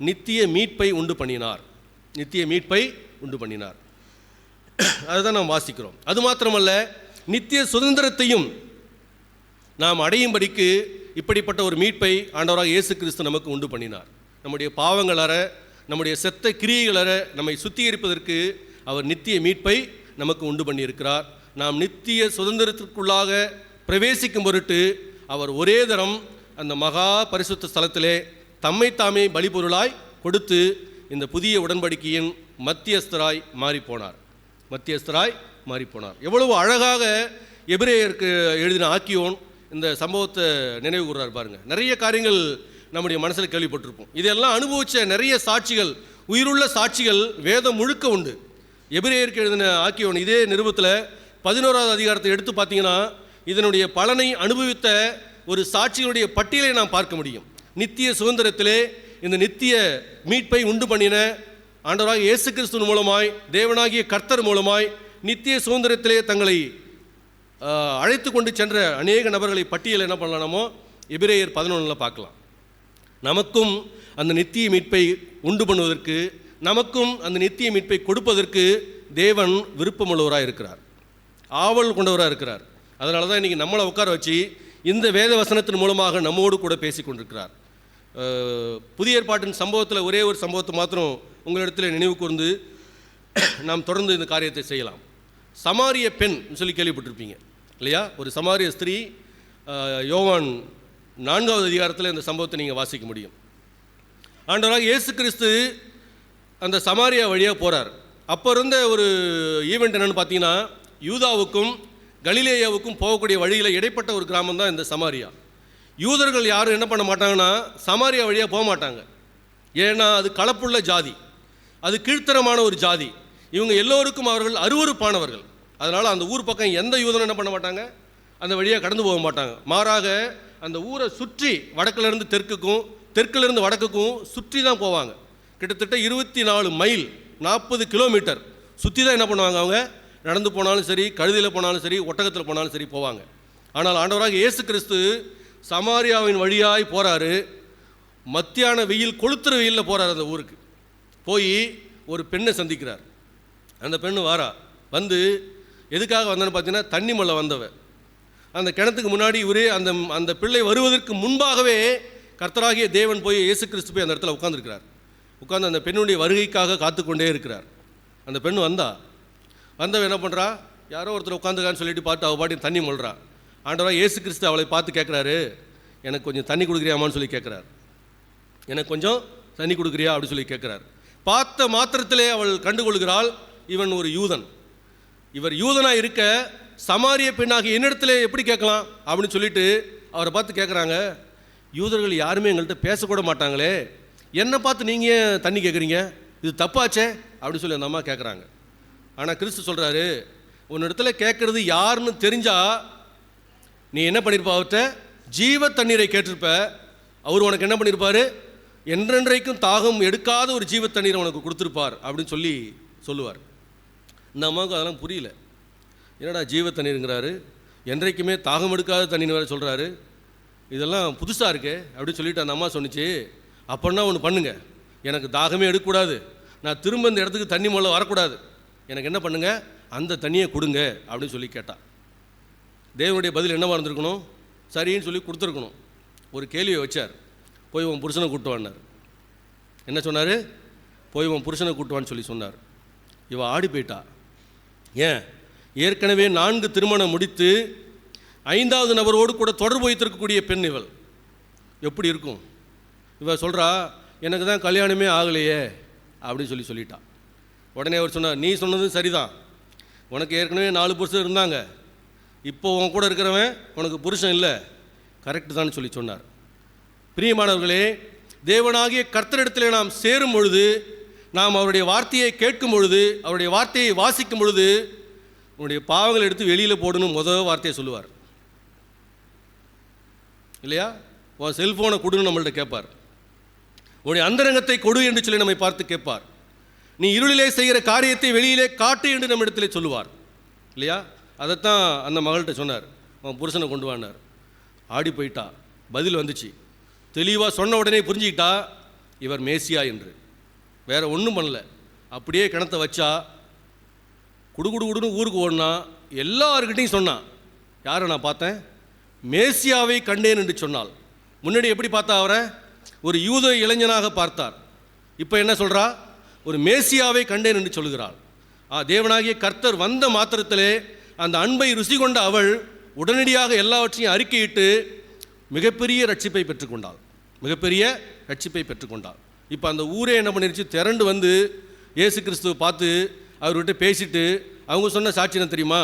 நித்திய மீட்பை உண்டு பண்ணினார். அதுதான் நாம் வாசிக்கிறோம். அது மாத்திரமல்ல, நித்திய சுதந்திரத்தையும் நாம் அடையும்படிக்கு இப்படிப்பட்ட ஒரு மீட்பை ஆண்டவராக இயேசு கிறிஸ்து நமக்கு உண்டு பண்ணினார். நம்முடைய பாவங்களற, நம்முடைய செத்த கிரியைகளற நம்மை சுத்திகரிப்பதற்கு அவர் நித்திய மீட்பை நமக்கு உண்டு பண்ணியிருக்கிறார். நாம் நித்திய சுதந்திரத்திற்குள்ளாக பிரவேசிக்கும் பொருட்டு அவர் ஒரே தரம் அந்த மகா பரிசுத்த ஸ்தலத்திலே தம்மைத்தாமே பலிபொருளாய் கொடுத்து இந்த புதிய உடன்படிக்கையின் மத்தியஸ்தராய் மாறிப்போனார். எவ்வளவு அழகாக எபிரேயருக்கு எழுதின ஆக்கியோன் இந்த சம்பவத்தை நினைவு கூர்றார் பாருங்க. நிறைய காரியங்கள் நம்முடைய மனசில் கேள்விப்பட்டிருப்போம். இதெல்லாம் அனுபவித்த நிறைய சாட்சிகள், உயிருள்ள சாட்சிகள் வேதம் முழுக்க உண்டு. எபிரேயருக்கு எழுதின ஆக்கியோன் இதே நிருபத்தில் 11வது அதிகாரத்தை எடுத்து பார்த்தீங்கன்னா இதனுடைய பலனை அனுபவித்த ஒரு சாட்சிகளுடைய பட்டியலை நாம் பார்க்க முடியும். நித்திய சுதந்திரத்திலே இந்த நித்திய மீட்பை உண்டு பண்ணின ஆண்டவராக இயேசு கிறிஸ்துவின் மூலமாய், தேவனாகிய கர்த்தர் மூலமாய் நித்திய சுதந்திரத்திலே தங்களை அழைத்து கொண்டு சென்ற அநேக நபர்களை பட்டியல் என்ன பண்ணலாமோ எபிரேயர் 11 பார்க்கலாம். நமக்கும் அந்த நித்திய மீட்பை உண்டு பண்ணுவதற்கு நமக்கும் அந்த நித்திய மீட்பை கொடுப்பதற்கு தேவன் விருப்பமுள்ளவராக இருக்கிறார், ஆவல் கொண்டவராக இருக்கிறார். அதனால தான் இன்றைக்கி நம்மளை உட்கார வச்சு இந்த வேத வசனத்தின் மூலமாக நம்மோடு கூட பேசி கொண்டிருக்கிறார். புதிய ஏற்பாட்டின் சம்பவத்தில் ஒரே ஒரு சம்பவத்தை மாத்திரம் உங்களிடத்தில் நினைவு கூர்ந்து நாம் தொடர்ந்து இந்த காரியத்தை செய்யலாம். சமாரிய பெண் சொல்லி கேள்விப்பட்டிருப்பீங்க இல்லையா? ஒரு சமாரிய ஸ்திரீ, யோவான் 4வது அதிகாரத்தில் இந்த சம்பவத்தை நீங்கள் வாசிக்க முடியும். ஆண்டவராக இயேசு கிறிஸ்து அந்த சமாரியா வழியாக போகிறார். அப்போ இருந்த ஒரு ஈவெண்ட் என்னென்னு பார்த்தீங்கன்னா, யூதாவுக்கும் கலிலேயாவுக்கும் போகக்கூடிய வழியில் இடைப்பட்ட ஒரு கிராமம் தான் இந்த சமாரியா. யூதர்கள் யாரும் என்ன பண்ண மாட்டாங்கன்னா சமாரியா வழியாக போக மாட்டாங்க. ஏன்னா அது கலப்புள்ள ஜாதி, அது கீழ்த்தரமான ஒரு ஜாதி. இவங்க எல்லோருக்கும் அவர்கள் அருவருப்பானவர்கள். அதனால் அந்த ஊர் பக்கம் எந்த யூதனும் என்ன பண்ண மாட்டாங்க, அந்த வழியாக கடந்து போக மாட்டாங்க. மாறாக அந்த ஊரை சுற்றி வடக்கிலிருந்து தெற்குக்கும் தெற்கிலிருந்து வடக்குக்கும் சுற்றி தான் போவாங்க. கிட்டத்தட்ட 24 மைல் 40 கிலோமீட்டர் சுற்றி தான் என்ன பண்ணுவாங்க, அவங்க நடந்து போனாலும் சரி, கழுதையில் போனாலும் சரி, ஒட்டகத்தில் போனாலும் சரி போவாங்க. ஆனால் ஆண்டவராக இயேசு கிறிஸ்து சமாரியாவின் வழியாய் போகிறாரு. மத்தியான வெயில், கொளுத்துற வெயிலில் போகிறார். அந்த ஊருக்கு போய் ஒரு பெண்ணை சந்திக்கிறார். அந்த பெண்ணு வாரா வந்து எதுக்காக வந்தேன்னு பார்த்தீங்கன்னா, தண்ணி மல்ல வந்தவ. அந்த கிணத்துக்கு முன்னாடி இவரே அந்த பிள்ளை வருவதற்கு முன்பாகவே கர்த்தராகிய தேவன் போய் இயேசு கிறிஸ்து போய் அந்த இடத்துல உட்கார்ந்துருக்கிறார். உட்கார்ந்து அந்த பெண்ணுடைய வருகைக்காக காத்துக்கொண்டே இருக்கிறார். அந்த பெண்ணு வந்தவ என்ன பண்ணுறா, யாரோ ஒருத்தர் உட்காந்துக்கான்னு சொல்லிட்டு பார்த்து அவள் பாட்டி தண்ணி மொழ்றா. ஆண்டவராக இயேசு கிறிஸ்து அவளை பார்த்து கேட்குறாரு, எனக்கு கொஞ்சம் தண்ணி கொடுக்குறியாமான்னு சொல்லி கேட்குறாரு. எனக்கு கொஞ்சம் தண்ணி கொடுக்குறியா அப்படின்னு சொல்லி கேட்குறாரு. பார்த்த மாத்திரத்திலே அவள் கண்டுகொள்கிறாள், இவன் ஒரு யூதன். இவர் யூதனாக இருக்க சமாரிய பெண்ணாகி என்னிடத்துல எப்படி கேட்கலாம் அப்படின்னு சொல்லிட்டு அவரை பார்த்து கேட்குறாங்க, யூதர்கள் யாருமே எங்கள்கிட்ட பேசக்கூட மாட்டாங்களே, என்னை பார்த்து நீங்கள் ஏன் தண்ணி கேட்குறீங்க, இது தப்பாச்சே அப்படின்னு சொல்லி அந்த அம்மா கேட்குறாங்க. ஆனால் கிறிஸ்து சொல்கிறாரு, உன்னிடத்துல கேட்குறது யாருன்னு தெரிஞ்சா நீ என்ன பண்ணியிருப்பா, அவர்கிட்ட ஜீவ தண்ணீரை கேட்டிருப்ப. அவர் உனக்கு என்ன பண்ணியிருப்பார், என்றென்றைக்கும் தாகம் எடுக்காத ஒரு ஜீவ தண்ணீரை உனக்கு கொடுத்துருப்பார் அப்படின்னு சொல்லுவார். இந்த அம்மாவுக்கு அதெல்லாம் புரியல. என்னடா ஜீவ தண்ணீருங்கிறாரு, என்றைக்குமே தாகம் எடுக்காத தண்ணீர் வேறு சொல்கிறாரு, இதெல்லாம் புதுசாக இருக்கே அப்படின்னு சொல்லிட்டு அந்த அம்மா சொன்னிச்சு, அப்படின்னா ஒன்று பண்ணுங்க, எனக்கு தாகமே எடுக்கக்கூடாது, நான் திரும்ப இந்த இடத்துக்கு தண்ணி மூலம் வரக்கூடாது, எனக்கு என்ன பண்ணுங்க, அந்த தண்ணியை கொடுங்க அப்படின்னு சொல்லி கேட்டான். தேவனுடைய பதில் என்னவாக இருந்திருக்கணும், சரின்னு சொல்லி கொடுத்துருக்கணும். ஒரு கேள்வியை வச்சார், போய் உன் புருஷனை கூட்டுவான்னார். என்ன சொன்னார், போய் உன் புருஷனை கூட்டுவான்னு சொல்லி சொன்னார். இவ ஆடி போயிட்டா. ஏன், ஏற்கனவே 4 திருமணம் முடித்து 5வது நபரோடு கூட தொடர்பு வைத்திருக்கக்கூடிய பெண் இவள். எப்படி இருக்கும்? இவ சொல்கிறா, எனக்கு தான் கல்யாணமே ஆகலையே அப்படின்னு சொல்லிட்டான். உடனே அவர் சொன்னார், நீ சொன்னதும் சரிதான், உனக்கு ஏற்கனவே 4 புருஷன் இருந்தாங்க, இப்போ உன் கூட இருக்கிறவன் உனக்கு புருஷன் இல்லை, கரெக்டு தான் சொன்னார். பிரியமானவர்களே, தேவனாகிய கர்த்தரிடத்திலே நாம் சேரும் பொழுது, நாம் அவருடைய வார்த்தையை கேட்கும் பொழுது, அவருடைய வார்த்தையை வாசிக்கும் பொழுது, உன்னுடைய பாவங்களை எடுத்து வெளியில் போடணும் முதல் வார்த்தையை சொல்லுவார் இல்லையா? உன் செல்ஃபோனை கொடுன்னு நம்மள்ட்ட கேட்பார். உன்னுடைய அந்தரங்கத்தை கொடு என்று சொல்லி நம்மை பார்த்து கேட்பார். நீ இருளிலே செய்கிற காரியத்தை வெளியிலே காட்டு என்று நம்ம இடத்துல சொல்லுவார் இல்லையா? அதைத்தான் அந்த மகள்கிட்ட சொன்னார், அவன் புருஷனை கொண்டு வானார். ஆடி போயிட்டா. பதில் வந்துச்சு. தெளிவாக சொன்ன உடனே புரிஞ்சுக்கிட்டா இவர் மேசியா என்று. வேறு ஒன்றும் பண்ணல. அப்படியே கிணத்தை வச்சா குடுன்னு ஊருக்கு ஓடினா. எல்லாருக்கிட்டையும் சொன்னான், யாரை நான் பார்த்தேன், மேசியாவை கண்டேன் என்று சொன்னாள். முன்னாடி எப்படி பார்த்தா அவரை, ஒரு யூத இளைஞனாக பார்த்தார். இப்போ என்ன சொல்கிறா, ஒரு மேசியாவை கண்டேன் என்று சொல்கிறாள். தேவனாகிய கர்த்தர் வந்த மாத்திரத்திலே அந்த அன்பை ருசி கொண்ட அவள் உடனடியாக எல்லாவற்றையும் அறிக்கையிட்டு மிகப்பெரிய ரட்சிப்பை பெற்றுக்கொண்டாள். இப்போ அந்த ஊரே என்ன பண்ணிருச்சு, திரண்டு வந்து இயேசு கிறிஸ்துவை பார்த்து அவர்கிட்ட பேசிட்டு அவங்க சொன்ன சாட்சி என்ன தெரியுமா,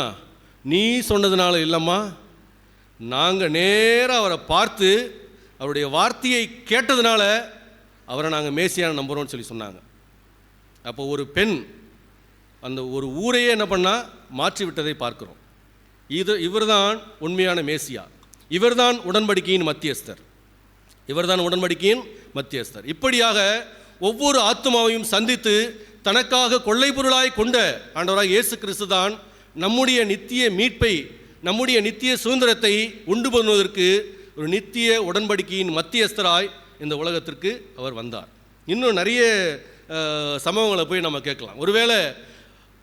நீ சொன்னதுனால இல்லைம்மா, நாங்கள் நேராக அவரை பார்த்து அவருடைய வார்த்தையை கேட்டதுனால அவரை நாங்கள் மேசியான நம்புகிறோம்னு சொல்லி சொன்னாங்க. அப்போ ஒரு பெண் அந்த ஒரு ஊரையே என்ன பண்ணால் மாற்றி விட்டதை பார்க்குறோம். இவர்தான் உண்மையான மேசியா, இவர்தான் உடன்படிக்கையின் மத்தியஸ்தர். இப்படியாக ஒவ்வொரு ஆத்துமாவையும் சந்தித்து தனக்காக கொள்ளை பொருளாய் கொண்ட ஆண்டவராக இயேசு கிறிஸ்து தான் நம்முடைய நித்திய மீட்பை, நம்முடைய நித்திய சுதந்திரத்தை உண்டு பண்ணுவதற்கு ஒரு நித்திய உடன்படிக்கையின் மத்தியஸ்தராய் இந்த உலகத்திற்கு அவர் வந்தார். இன்னும் நிறைய சம்பவங்களை போய் நம்ம கேட்கலாம். ஒருவேளை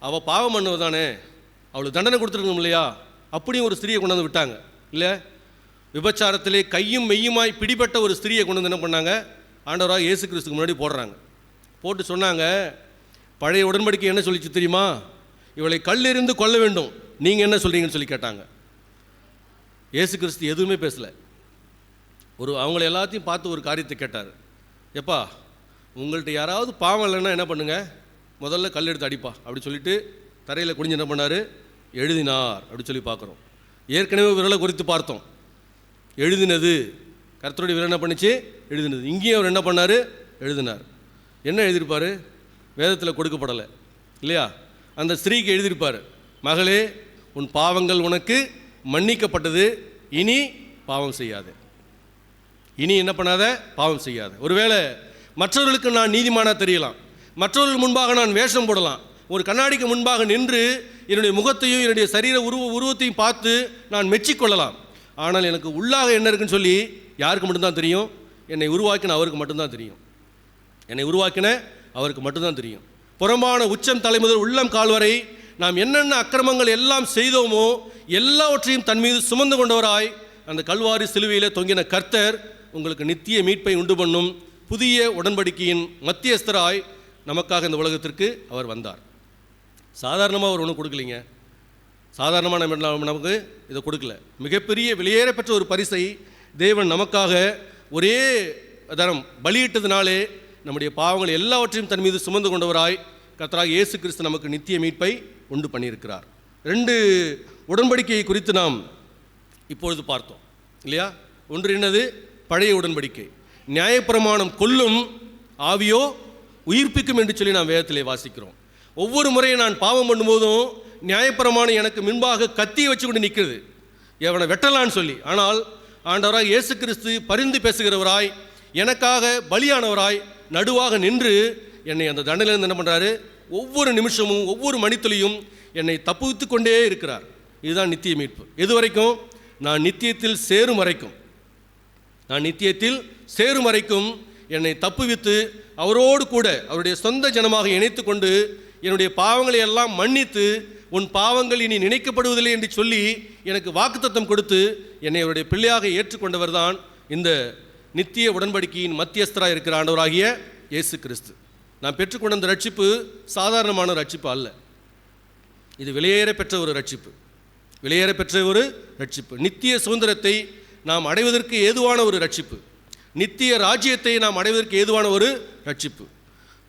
அவள் பாவம் பண்ணுவதானே, அவளுக்கு தண்டனை கொடுத்துருக்கணும் இல்லையா, அப்படியும் ஒரு ஸ்திரியை கொண்டு வந்து விட்டாங்க இல்லை. விபச்சாரத்திலே கையும் மெய்யுமாய் பிடிபட்ட ஒரு ஸ்திரியை கொண்டு வந்து என்ன பண்ணாங்க, ஆண்டவராக இயேசு கிறிஸ்துக்கு முன்னாடி போடுறாங்க. போட்டு சொன்னாங்க, பழைய உடன்படிக்கை என்ன சொல்லிச்சு தெரியுமா, இவளை கல்லெறிந்து கொல்ல வேண்டும், நீங்கள் என்ன சொல்கிறீங்கன்னு சொல்லி கேட்டாங்க. இயேசு கிறிஸ்து எதுவுமே பேசலை. அவங்கள எல்லாத்தையும் பார்த்து ஒரு காரியத்தை கேட்டார். எப்பா, உங்கள்கிட்ட யாராவது பாவம் இல்லைன்னா என்ன பண்ணுங்கள், முதல்ல கல் எடுத்து அடிப்பா அப்படி சொல்லிட்டு தரையில் குனிஞ்சு என்ன பண்ணார், எழுதினார் அப்படி சொல்லி பார்க்குறோம். ஏற்கனவே விரலை குறித்து பார்த்தோம், எழுதினது கர்த்தருடைய விரல் என்ன பண்ணிச்சு, எழுதினது. இங்கேயும் அவர் என்ன பண்ணார், எழுதினார். என்ன எழுதியிருப்பார், வேதத்தில் கொடுக்கப்படலை இல்லையா. அந்த ஸ்திரீக்கு எழுதியிருப்பார், மகளே உன் பாவங்கள் உனக்கு மன்னிக்கப்பட்டது, இனி பாவம் செய்யாதே, இனி என்ன பண்ணாத, பாவம் செய்யாத. ஒருவேளை மற்றவர்களுக்கு நான் நீதிமானாக தெரியலாம், மற்றவர்கள் முன்பாக நான் வேஷம் போடலாம், ஒரு கண்ணாடிக்கு முன்பாக நின்று என்னுடைய முகத்தையும் என்னுடைய சரீர உருவத்தையும் பார்த்து நான் மெச்சிக்கொள்ளலாம். ஆனால் எனக்கு உள்ளாக என்ன இருக்குன்னு சொல்லி யாருக்கு மட்டும்தான் தெரியும், என்னை உருவாக்கின அவருக்கு மட்டும்தான் தெரியும், என்னை உருவாக்கின அவருக்கு மட்டும்தான் தெரியும். புறம்பான உச்சம் தலைமுதல் உள்ளம் கால்வரை நாம் என்னென்ன அக்கிரமங்கள் எல்லாம் செய்தோமோ எல்லாவற்றையும் தன் மீது சுமந்து கொண்டவராய் அந்த கல்வாரி சிலுவையில் தொங்கின கர்த்தர் உங்களுக்கு நித்திய மீட்பை உண்டு பண்ணும் புதிய உடன்படிக்கையின் மத்தியஸ்தராய் நமக்காக இந்த உலகத்திற்கு அவர் வந்தார். சாதாரணமாக அவர் ஒன்றும் கொடுக்கலிங்க, சாதாரணமாக நமக்கு இதை கொடுக்கல. மிகப்பெரிய வெளியேறப்பெற்ற ஒரு பரிசை தேவன் நமக்காக ஒரே தரம் பலியிட்டதினாலே நம்முடைய பாவங்கள் எல்லாவற்றையும் தன் மீது சுமந்து கொண்டவராய் கர்த்தராகிய இயேசு கிறிஸ்து நமக்கு நித்திய மீட்பை உண்டு பண்ணியிருக்கிறார். 2 உடன்படிக்கையை குறித்து நாம் இப்பொழுது பார்த்தோம் இல்லையா. ஒன்று என்னது, பழைய உடன்படிக்கை, நியாயப்பிரமாணம் கொல்லும், ஆவியோ உயிர்ப்பிக்கும் என்று சொல்லி நாம் வேதத்திலே வாசிக்கிறோம். ஒவ்வொரு முறையும் நான் பாவம் பண்ணும்போதும் நியாயப்பிரமாணம் எனக்கு முன்பாக கத்தியை வச்சு கொண்டு நிற்கிறது, எவனை வெட்டலான்னு சொல்லி. ஆனால் ஆண்டவராய் இயேசு கிறிஸ்து பரிந்து பேசுகிறவராய், எனக்காக பலியானவராய் நடுவாக நின்று என்னை அந்த தண்டனையிலிருந்து என்ன பண்ணுறாரு, ஒவ்வொரு நிமிஷமும் ஒவ்வொரு மணித்துளியும் என்னை தப்புவித்து கொண்டே இருக்கிறார். இதுதான் நித்திய மீட்பு. எது வரைக்கும், நான் நித்தியத்தில் சேரும் வரைக்கும், நான் நித்தியத்தில் சேரும் வரைக்கும் என்னை தப்புவித்து அவரோடு கூட அவருடைய சொந்த ஜனமாக இணைத்து கொண்டு என்னுடைய பாவங்களை எல்லாம் மன்னித்து உன் பாவங்கள் இனி நினைக்கப்படுவதில்லை என்று சொல்லி எனக்கு வாக்குத்தத்தம் கொடுத்து என்னை அவருடைய பிள்ளையாக ஏற்றுக்கொண்டவர் தான் இந்த நித்திய உடன்படிக்கையின் மத்தியஸ்தராக இருக்கிற ஆண்டவராகிய இயேசு கிறிஸ்து. நான் பெற்றுக்கொண்ட அந்த ரட்சிப்பு சாதாரணமான ரட்சிப்பு அல்ல, இது வெளியேற பெற்ற ஒரு ரட்சிப்பு, வெளியேற பெற்ற ஒரு ரட்சிப்பு. நித்திய சுதந்திரத்தை நாம் அடைவதற்கு ஏதுவான ஒரு ரட்சிப்பு, நித்திய ராஜ்யத்தை நாம் அடைவதற்கு ஏதுவான ஒரு ரட்சிப்பு.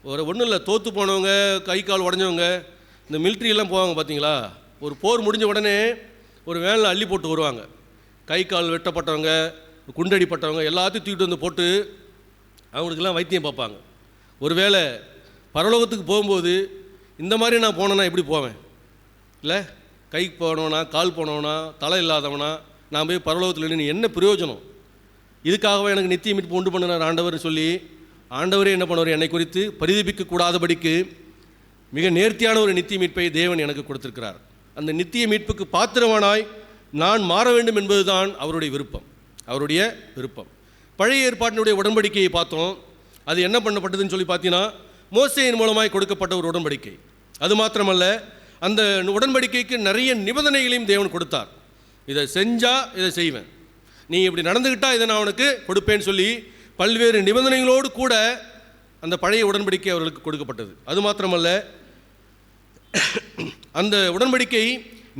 ஒன்றும் இல்லை, தோற்று போனவங்க, கை கால் உடஞ்சவங்க, இந்த மிலிட்ரியெல்லாம் போவாங்க பார்த்தீங்களா, ஒரு போர் முடிஞ்ச உடனே ஒரு வேனில் அள்ளி போட்டு வருவாங்க. கை கால் வெட்டப்பட்டவங்க, குண்டடிப்பட்டவங்க எல்லாத்தையும் தூக்கிட்டு வந்து போட்டு அவங்களுக்கெல்லாம் வைத்தியம் பார்ப்பாங்க. ஒருவேளை பரலோகத்துக்கு போகும்போது இந்த மாதிரி நான் போனேன்னா எப்படி போவேன் இல்லை, கை போனவனா, கால் போனவனா, தலை இல்லாதவனா நான் போய் பரலோகத்தில் நின்று என்ன பிரயோஜனம், இதுக்காகவே எனக்கு நித்திய மீட்பு உண்டு பண்ணினார் ஆண்டவர் சொல்லி ஆண்டவரே என்ன பண்ணுவார், என்னை குறித்து பரிதபிக்க கூடாதபடிக்கு மிக நேர்த்தியான ஒரு நித்திய மீட்பை தேவன் எனக்கு கொடுத்திருக்கிறார். அந்த நித்திய மீட்புக்கு பாத்திரவானாய் நான் மாற வேண்டும் என்பதுதான் அவருடைய விருப்பம், அவருடைய விருப்பம். பழைய ஏற்பாட்டினுடைய உடன்படிக்கையை பார்த்தோம். அது என்ன பண்ணப்பட்டதுன்னு சொல்லி பார்த்தீங்கன்னா, மோசேயின் மூலமாய் கொடுக்கப்பட்ட ஒரு உடன்படிக்கை. அது மாத்திரமல்ல, அந்த உடன்படிக்கைக்கு நிறைய நிபந்தனைகளையும் தேவன் கொடுத்தார். இதை செஞ்சால் இதை செய்வேன், நீ இப்படி நடந்துக்கிட்டால் இதை நான் உனக்கு கொடுப்பேன்னு சொல்லி பல்வேறு நிபந்தனைகளோடு கூட அந்த பழைய உடன்படிக்கை அவர்களுக்கு கொடுக்கப்பட்டது. அது மாத்திரமல்ல, அந்த உடன்படிக்கை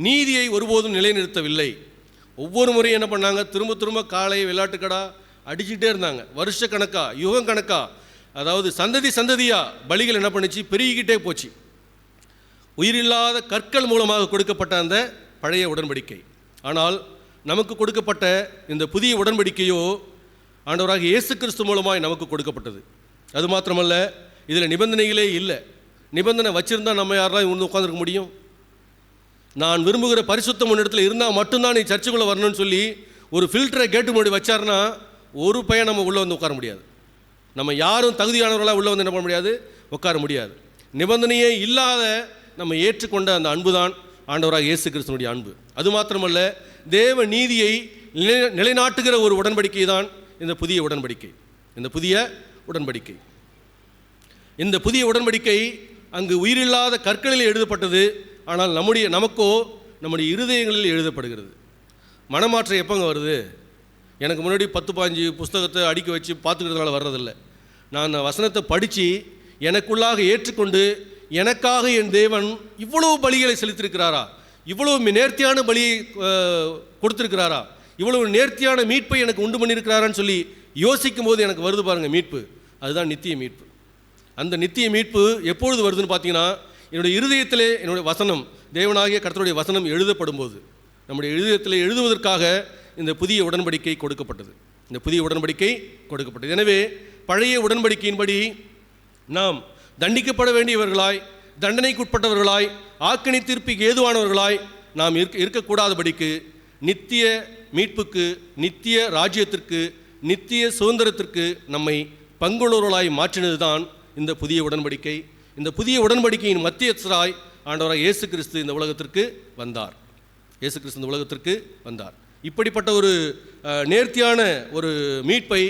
நீதியை ஒருபோதும் நிலைநிறுத்தவில்லை. ஒவ்வொரு முறையும் என்ன பண்ணாங்க, திரும்ப திரும்ப காலை விளையாட்டுக்கடா அடிச்சுட்டே இருந்தாங்க, வருஷ கணக்கா, யுகம் கணக்கா, அதாவது சந்ததி சந்ததியாக பலிகள் என்ன பண்ணிச்சு, பெருகிக்கிட்டே போச்சு. உயிரில்லாத கற்கள் மூலமாக கொடுக்கப்பட்ட அந்த பழைய உடன்படிக்கை. ஆனால் நமக்கு கொடுக்கப்பட்ட இந்த புதிய உடன்படிக்கையோ ஆண்டவராக இயேசு கிறிஸ்து மூலமாய் நமக்கு கொடுக்கப்பட்டது. அது மாத்திரமல்ல, இதில் நிபந்தனைகளே இல்லை. நிபந்தனை வச்சுருந்தா நம்ம யாரெல்லாம் வந்து உட்காந்துருக்க முடியும்? நான் விரும்புகிற பரிசுத்தம் இடத்துல இருந்தால் மட்டும்தான் நீ சர்ச்சுக்குள்ளே வரணும்னு சொல்லி ஒரு ஃபில்டரை கேட்டு முன்னாடி வச்சாருன்னா ஒரு பையன் நம்ம உள்ளே வந்து உட்கார முடியாது. நம்ம யாரும் தகுதியானவர்களாக உள்ளே வந்து என்ன பண்ண முடியாது, உட்கார முடியாது. நிபந்தனையே இல்லாத நம்ம ஏற்றுக்கொண்ட அந்த அன்பு தான் ஆண்டவராக இயேசு கிறிஸ்துனுடைய அன்பு. அது மாத்திரமல்ல, தேவ நீதியை நிலைநாட்டுகிற ஒரு உடன்படிக்கை தான் இந்த புதிய உடன்படிக்கை. இந்த புதிய உடன்படிக்கை இந்த புதிய உடன்படிக்கை அங்கு உயிரில்லாத கற்களில் எழுதப்பட்டது. ஆனால் நமக்கோ நம்முடைய இருதயங்களில் எழுதப்படுகிறது. மனமாற்றம் எப்போங்க வருது? எனக்கு முன்னாடி 10-15 புஸ்தகத்தை அடுக்கி வச்சு பார்த்துக்கிறதுனால வர்றதில்லை. நான் வசனத்தை படித்து எனக்குள்ளாக ஏற்றுக்கொண்டு, எனக்காக என் தேவன் இவ்வளவு பலிகளை செலுத்தியிருக்கிறாரா, இவ்வளவு நேர்த்தியான பலியை கொடுத்திருக்கிறாரா, இவ்வளவு நேர்த்தியான மீட்பை எனக்கு உண்டு பண்ணியிருக்கிறாரான்னு சொல்லி யோசிக்கும் போது எனக்கு வருது பாருங்கள் மீட்பு. அதுதான் நித்திய மீட்பு. அந்த நித்திய மீட்பு எப்பொழுது வருதுன்னு பார்த்தீங்கன்னா, என்னுடைய இருதயத்திலே என்னுடைய வசனம், தேவனாகிய கர்த்தருடைய வசனம் எழுதப்படும் போது, நம்முடைய இருதயத்தில் எழுதுவதற்காக இந்த புதிய உடன்படிக்கை கொடுக்கப்பட்டது. இந்த புதிய உடன்படிக்கை கொடுக்கப்பட்டது. எனவே பழைய உடன்படிக்கையின்படி நாம் தண்டிக்கப்பட வேண்டியவர்களாய், தண்டனைக்குட்பட்டவர்களாய், ஆக்கினை தீர்ப்புக்கு ஏதுவானவர்களாய் நாம் இருக்கக்கூடாதபடிக்கு நித்திய மீட்புக்கு, நித்திய ராஜ்யத்திற்கு, நித்திய சுதந்திரத்திற்கு நம்மை பங்குள்ளவர்களாய் மாற்றினது தான் இந்த புதிய உடன்படிக்கை. இந்த புதிய உடன்படிக்கையின் மத்தியஸ்தராய் ஆண்டவராய் இயேசு கிறிஸ்து இந்த உலகத்திற்கு வந்தார். இயேசு கிறிஸ்து இந்த உலகத்திற்கு வந்தார். இப்படிப்பட்ட ஒரு நேர்த்தியான ஒரு மீட்பை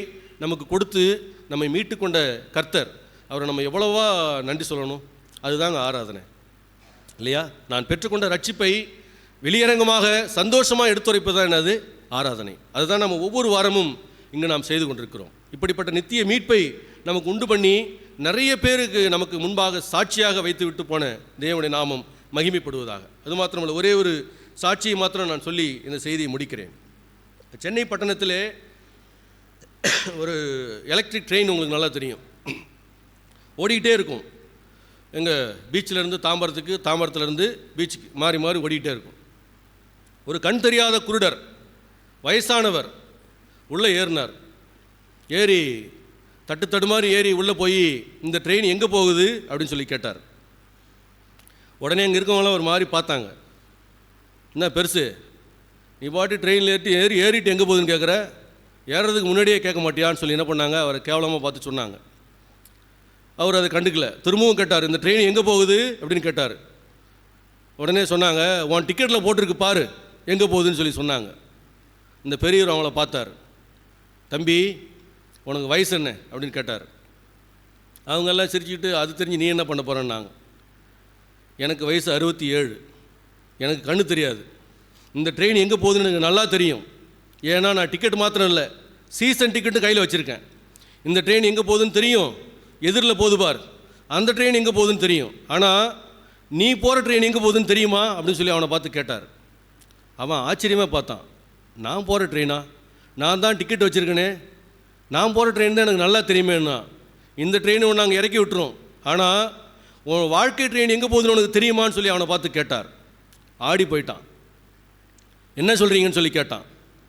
நமக்கு கொடுத்து நம்மை மீட்டு கொண்ட கர்த்தர், அவரை நம்ம எவ்வளவா நன்றி சொல்லணும். அதுதாங்க ஆராதனை இல்லையா? நான் பெற்றுக்கொண்ட ரட்சிப்பை வெளியரங்கமாக சந்தோஷமாக எடுத்துரைப்பது தான் என்னது? ஆராதனை. அதுதான் நம்ம ஒவ்வொரு வாரமும் இங்கு நாம் செய்து கொண்டிருக்கிறோம். இப்படிப்பட்ட நித்திய மீட்பை நமக்கு உண்டு பண்ணி நிறைய பேருக்கு நமக்கு முன்பாக சாட்சியாக வைத்து விட்டு போன தேவனுடைய நாமம் மகிமைப்படுவதாக. அது மாத்திரமல்ல, ஒரே ஒரு சாட்சியை மாத்திரம் நான் சொல்லி இந்த செய்தியை முடிக்கிறேன். சென்னை பட்டணத்திலே ஒரு எலக்ட்ரிக் ட்ரெயின் உங்களுக்கு நல்லா தெரியும், ஓடிக்கிட்டே இருக்கும். எங்கள் பீச்சிலேருந்து தாம்பரத்துக்கு, தாம்பரத்துலேருந்து பீச்சுக்கு மாறி மாறி ஓடிக்கிட்டே இருக்கும். ஒரு கண் தெரியாத குருடர், வயசானவர் உள்ளே ஏறினார். ஏறி தடுமாறி ஏறி உள்ளே போய், இந்த ட்ரெயின் எங்கே போகுது அப்படின்னு சொல்லி கேட்டார். உடனே அங்கே இருக்கவங்களாம் ஒரு மாதிரி பார்த்தாங்க. என்ன பெருசு, நீ பாட்டு ட்ரெயினில் ஏறிட்டு எங்கே போகுதுன்னு கேட்குற, ஏறுறதுக்கு முன்னாடியே கேட்க மாட்டியான்னு சொல்லி என்ன பண்ணாங்க, அவரை கேவலமாக பார்த்து சொன்னாங்க. அவர் அதை கண்டுக்கல. திரும்பவும் கேட்டார், இந்த ட்ரெயின் எங்கே போகுது அப்படின்னு கேட்டார். உடனே சொன்னாங்க, உன் டிக்கெட்டில் போட்டிருக்கு பாரு எங்கே போகுதுன்னு சொல்லி சொன்னாங்க. இந்த பெரியவர் அவங்கள பார்த்தார். தம்பி, உனக்கு வயசு என்ன அப்படின்னு கேட்டார். அவங்கெல்லாம் சிரிச்சுக்கிட்டு, அது தெரிஞ்சு நீ என்ன பண்ண போகிறேன்னாங்க. எனக்கு வயசு 67, எனக்கு கண்ணு தெரியாது, இந்த ட்ரெயின் எங்கே போகுதுன்னு எனக்கு நல்லா தெரியும். ஏன்னா நான் டிக்கெட் மாத்திரம் இல்லை, சீசன் டிக்கெட்டு கையில் வச்சுருக்கேன். இந்த ட்ரெயின் எங்கே போகுதுன்னு தெரியும், எதிரில் போகுது பார், அந்த ட்ரெயின் எங்கே போகுதுன்னு தெரியும். ஆனால் நீ போகிற ட்ரெயின் எங்கே போகுதுன்னு தெரியுமா அப்படின்னு சொல்லி அவனை பார்த்து கேட்டார். அவன் ஆச்சரியமாக பார்த்தான். நான் போகிற ட்ரெயினா? நான் தான் டிக்கெட் வச்சுருக்கேனே, நான் போகிற ட்ரெயின் தான் எனக்கு நல்லா தெரியுமேன்னா. இந்த ட்ரெயினை ஒன்று நாங்கள் இறக்கி விட்டுரும், ஆனால் உன் வாழ்க்கை ட்ரெயின் எங்கே போகுதுன்னு உனக்கு தெரியுமான்னு சொல்லி அவனை பார்த்து கேட்டார். ஆடி போயிட்டான். என்ன சொல்கிறீங்கன்னு சொல்லி கேட்டான்.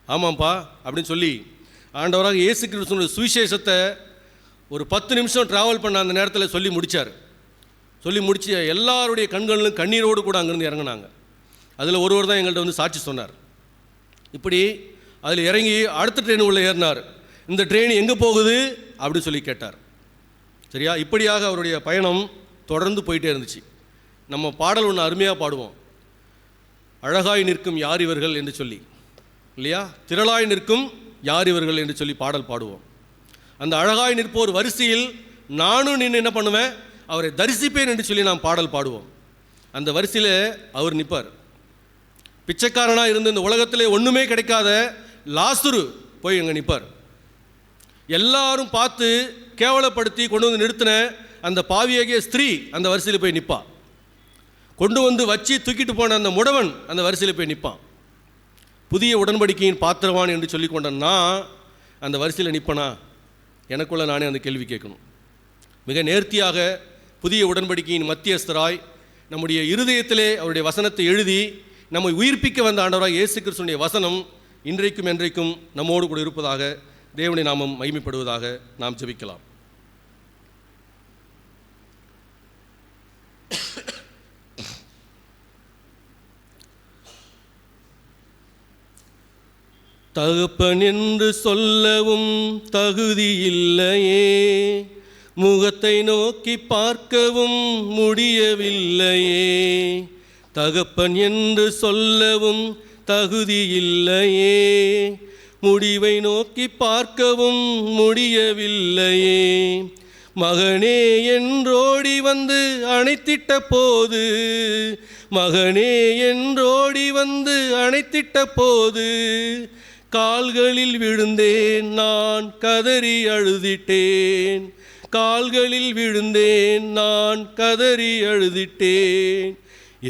ஆமாம்ப்பா அப்படின்னு சொல்லி ஆண்டவராக இயேசு கிறிஸ்துவினுடைய சுவிசேஷத்தை ஒரு 10 நிமிஷம் ட்ராவல் பண்ண அந்த நேரத்தில் சொல்லி முடித்தார். சொல்லி முடிச்சு எல்லாருடைய கண்களிலும் கண்ணீரோடு கூட அங்கேருந்து இறங்கினாங்க. அதில் ஒருவர் தான் எங்கள்கிட்ட வந்து சாட்சி சொன்னார். இப்படி அதில் இறங்கி அடுத்த ட்ரெயின் உள்ள ஏறினார். இந்த ட்ரெயின் எங்கே போகுது அப்படின்னு சொல்லி கேட்டார். சரியா? இப்படியாக அவருடைய பயணம் தொடர்ந்து போயிட்டே இருந்துச்சு. நம்ம பாடல் ஒன்று அருமையாக பாடுவோம், அழகாய் நிற்கும் யார் இவர்கள் என்று சொல்லி, இல்லையா? திரளாய் நிற்கும் யார் இவர்கள் என்று சொல்லி பாடல் பாடுவோம். அந்த அழகாய் நிற்போர் வரிசையில் நானும் நின்று என்ன பண்ணுவேன், அவரை தரிசிப்பேன் என்று சொல்லி நாம் பாடல் பாடுவோம். அந்த வரிசையில் அவர் நிற்பார். பிச்சைக்காரனாக இருந்து இந்த உலகத்திலே ஒன்றுமே கிடைக்காத லாசரு போய் அங்கே நிற்பார். எல்லாரும் பார்த்து கேவலப்படுத்தி கொண்டு வந்து நிறுத்தின அந்த பாவியாகிய ஸ்திரீ அந்த வரிசையில் போய் நிற்பான். கொண்டு வந்து வச்சு தூக்கிட்டு போன அந்த முடவன் அந்த வரிசையில் போய் நிற்பான். புதிய உடன்படிக்கையின் பாத்திரவான் என்று சொல்லி கொண்டேன்னா அந்த வரிசையில் நிற்பனா? எனக்குள்ள நானே அந்த கேள்வி கேட்கணும். மிக நேர்த்தியாக புதிய உடன்படிக்கையின் மத்தியஸ்தராய் நம்முடைய இருதயத்திலே அவருடைய வசனத்தை எழுதி நம்மை உயிர்ப்பிக்க வந்த ஆண்டவராய் இயேசு கிறிஸ்துவினுடைய வசனம் இன்றைக்கும் என்றைக்கும் நம்மோடு கூட இருப்பதாக, தேவனுடைய நாமம் மகிமைப்படுவதாக. நாம் ஜெபிக்கலாம். தகப்பன் என்று சொல்லவும் தகுதி இல்லையே, முகத்தை நோக்கி பார்க்கவும் முடியவில்லையே. தகப்பன் என்று சொல்லவும் தகுதி இல்லையே, முடிவை நோக்கி பார்க்கவும் முடியவில்லையே. மகனே என்றோடி வந்து அணைத்திட்ட போது, மகனே என்றோடி வந்து அணைத்திட்ட போது, கால்களில் விழுந்தேன் நான் கதறி அழுதிட்டேன், கால்களில் விழுந்தேன் நான் கதறி அழுதிட்டேன்.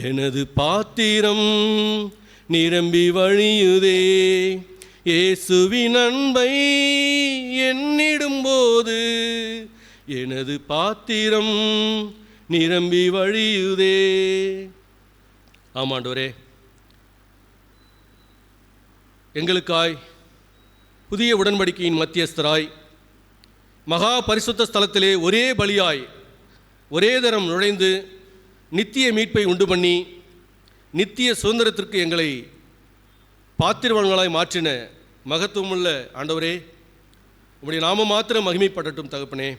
எனது பாத்திரம் நிரம்பி வழியுதே, இயேசுவின் அன்பை எண்ணிடும்போது, எனது பாத்திரம் நிரம்பி வழியுதே. ஆமாண்டவரே, எங்களுக்காய் புதிய உடன்படிக்கையின் மத்தியஸ்தராய் மகா பரிசுத்த ஸ்தலத்திலே ஒரே பலியாய் ஒரே தரம் நுழைந்து நித்திய மீட்பை உண்டு பண்ணி நித்திய சுதந்திரத்திற்கு எங்களை பாத்திரவான்களாய் மாற்றின மகத்துவமுள்ள ஆண்டவரே, உம்முடைய நாம மாத்திரம் மகிமைப்படட்டும் தகப்பனே.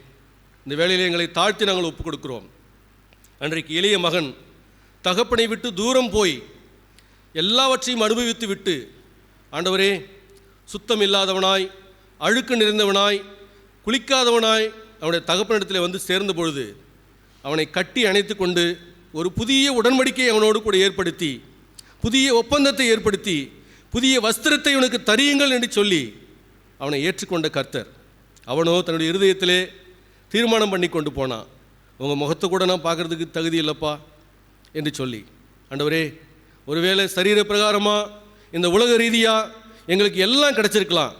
இந்த வேளையிலே எங்களை தாழ்த்தி நாங்கள் ஒப்புக் கொடுக்கிறோம். அன்றைக்கு எளிய மகன் தகப்பனை விட்டு தூரம் போய் எல்லாவற்றையும் அனுபவித்து விட்டு ஆண்டவரே சுத்தம் இல்லாதவனாய், அழுக்கு நிறைந்தவனாய், குளிக்காதவனாய் அவனுடைய தகப்பனிடத்தில் வந்து சேர்ந்த பொழுது அவனை கட்டி அணைத்து கொண்டு ஒரு புதிய உடன்படிக்கையை அவனோடு கூட ஏற்படுத்தி, புதிய ஒப்பந்தத்தை ஏற்படுத்தி, புதிய வஸ்திரத்தை அவனுக்கு தரியுங்கள் என்று சொல்லி அவனை ஏற்றுக்கொண்ட கர்த்தர், அவனோ தன்னுடைய இருதயத்திலே தீர்மானம் பண்ணி கொண்டு போனான், உங்கள் முகத்தை கூட நான் பார்க்குறதுக்கு தகுதி இல்லைப்பா என்று சொல்லி. ஆண்டவரே, ஒருவேளை சரீர பிரகாரமாக இந்த உலக ரீதியாக எங்களுக்கு எல்லாம் கிடச்சிருக்கலாம்,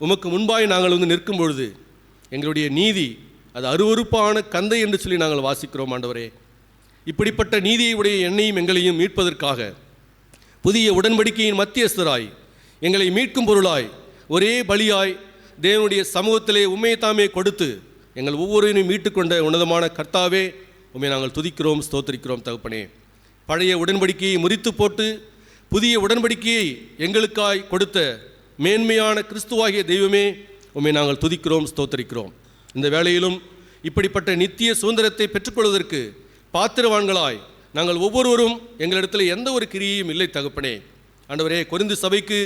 உமக்கு முன்பாய் நாங்கள் வந்து நிற்கும் பொழுது எங்களுடைய நீதி அது அருவருப்பான கந்தை என்று சொல்லி நாங்கள் வாசிக்கிறோம். ஆண்டவரே, இப்படிப்பட்ட நீதியை உடைய என்னையும் எங்களையும் மீட்பதற்காக புதிய உடன்படிக்கையின் மத்தியஸ்தராய் எங்களை மீட்கும் பொருளாய் ஒரே பலியாய் தேவனுடைய சமூகத்திலே உண்மையை தாமே கொடுத்து எங்கள் ஒவ்வொருவரையும் மீட்டுக்கொண்ட உன்னதமான கர்த்தாவே, உண்மையை நாங்கள் துதிக்கிறோம், ஸ்தோத்திரிக்கிறோம் தகப்பனே. பழைய உடன்படிக்கையை முறித்து போட்டு புதிய உடன்படிக்கையை எங்களுக்காய் கொடுத்த மேன்மையான கிறிஸ்துவாகிய தெய்வமே, உம்மை நாங்கள் துதிக்கிறோம், ஸ்தோத்திரிக்கிறோம். இந்த வேளையிலும் இப்படிப்பட்ட நித்திய சுதந்திரத்தை பெற்றுக்கொள்வதற்கு பாத்திரவான்களாய் நாங்கள் ஒவ்வொருவரும் எங்களிடத்தில் எந்த ஒரு கிரியையும் இல்லை தகப்பனே. ஆண்டவரே, கொரிந்து சபைக்கு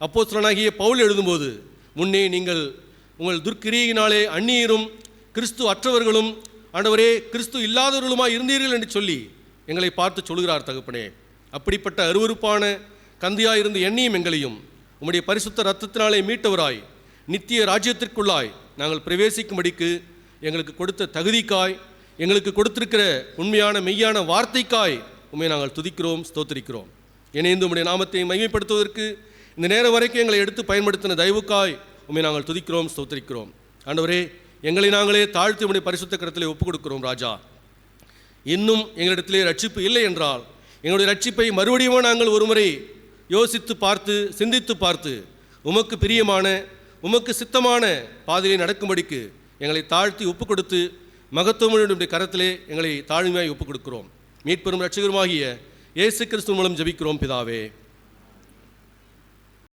அப்போஸ்தலனாகிய பவுல் எழுதும்போது, முன்னே நீங்கள் உங்கள் துர்க்கிரியினாலே அந்நியரும் கிறிஸ்து அற்றவர்களும் ஆண்டவரே கிறிஸ்து இல்லாதவர்களுமாய் இருந்தீர்கள் என்று சொல்லி எங்களை பார்த்து சொல்கிறார் தகப்பனே. அப்படிப்பட்ட அருவருப்பான கந்தியாயிருந்த எண்ணியும் எங்களையும் உம்முடைய பரிசுத்த இரத்தத்தினாலே மீட்டவராய் நித்திய ராஜ்யத்திற்குள்ளாய் நாங்கள் பிரவேசிக்கும்படிக்கு எங்களுக்கு கொடுத்த தகுதிக்காய், எங்களுக்கு கொடுத்திருக்கிற உண்மையான மெய்யான வார்த்தைக்காய் உண்மை நாங்கள் துதிக்கிறோம், ஸ்தோத்திரிக்கிறோம். இணைந்து உம்முடைய நாமத்தை மகிமைப்படுத்துவதற்கு இந்த நேரம் வரைக்கும் எங்களை எடுத்து பயன்படுத்தின தயவுக்காய் உண்மை நாங்கள் துதிக்கிறோம், ஸ்தோத்திரிக்கிறோம். ஆண்டவரே, எங்களை நாங்களே தாழ்த்தி உம்முடைய பரிசுத்த கரத்திலே ஒப்புக் கொடுக்கிறோம். ராஜா, இன்னும் எங்களிடத்திலே ரட்சிப்பு இல்லை என்றால் எங்களுடைய ரட்சிப்பை மறுபடியும் நாங்கள் ஒருமுறை யோசித்து பார்த்து சிந்தித்து பார்த்து உமக்கு பிரியமான உமக்கு சித்தமான பாதையை நடக்கும்படிக்கு எங்களை தாழ்த்தி ஒப்புக் கொடுத்து மகத்துவமுடைய கரத்திலே எங்களை தாழ்மையாய் ஒப்புக் கொடுக்கிறோம். மீட்பெரும் இரட்சகருமாகிய இயேசு கிறிஸ்து மூலம் ஜெபிக்கிறோம் பிதாவே.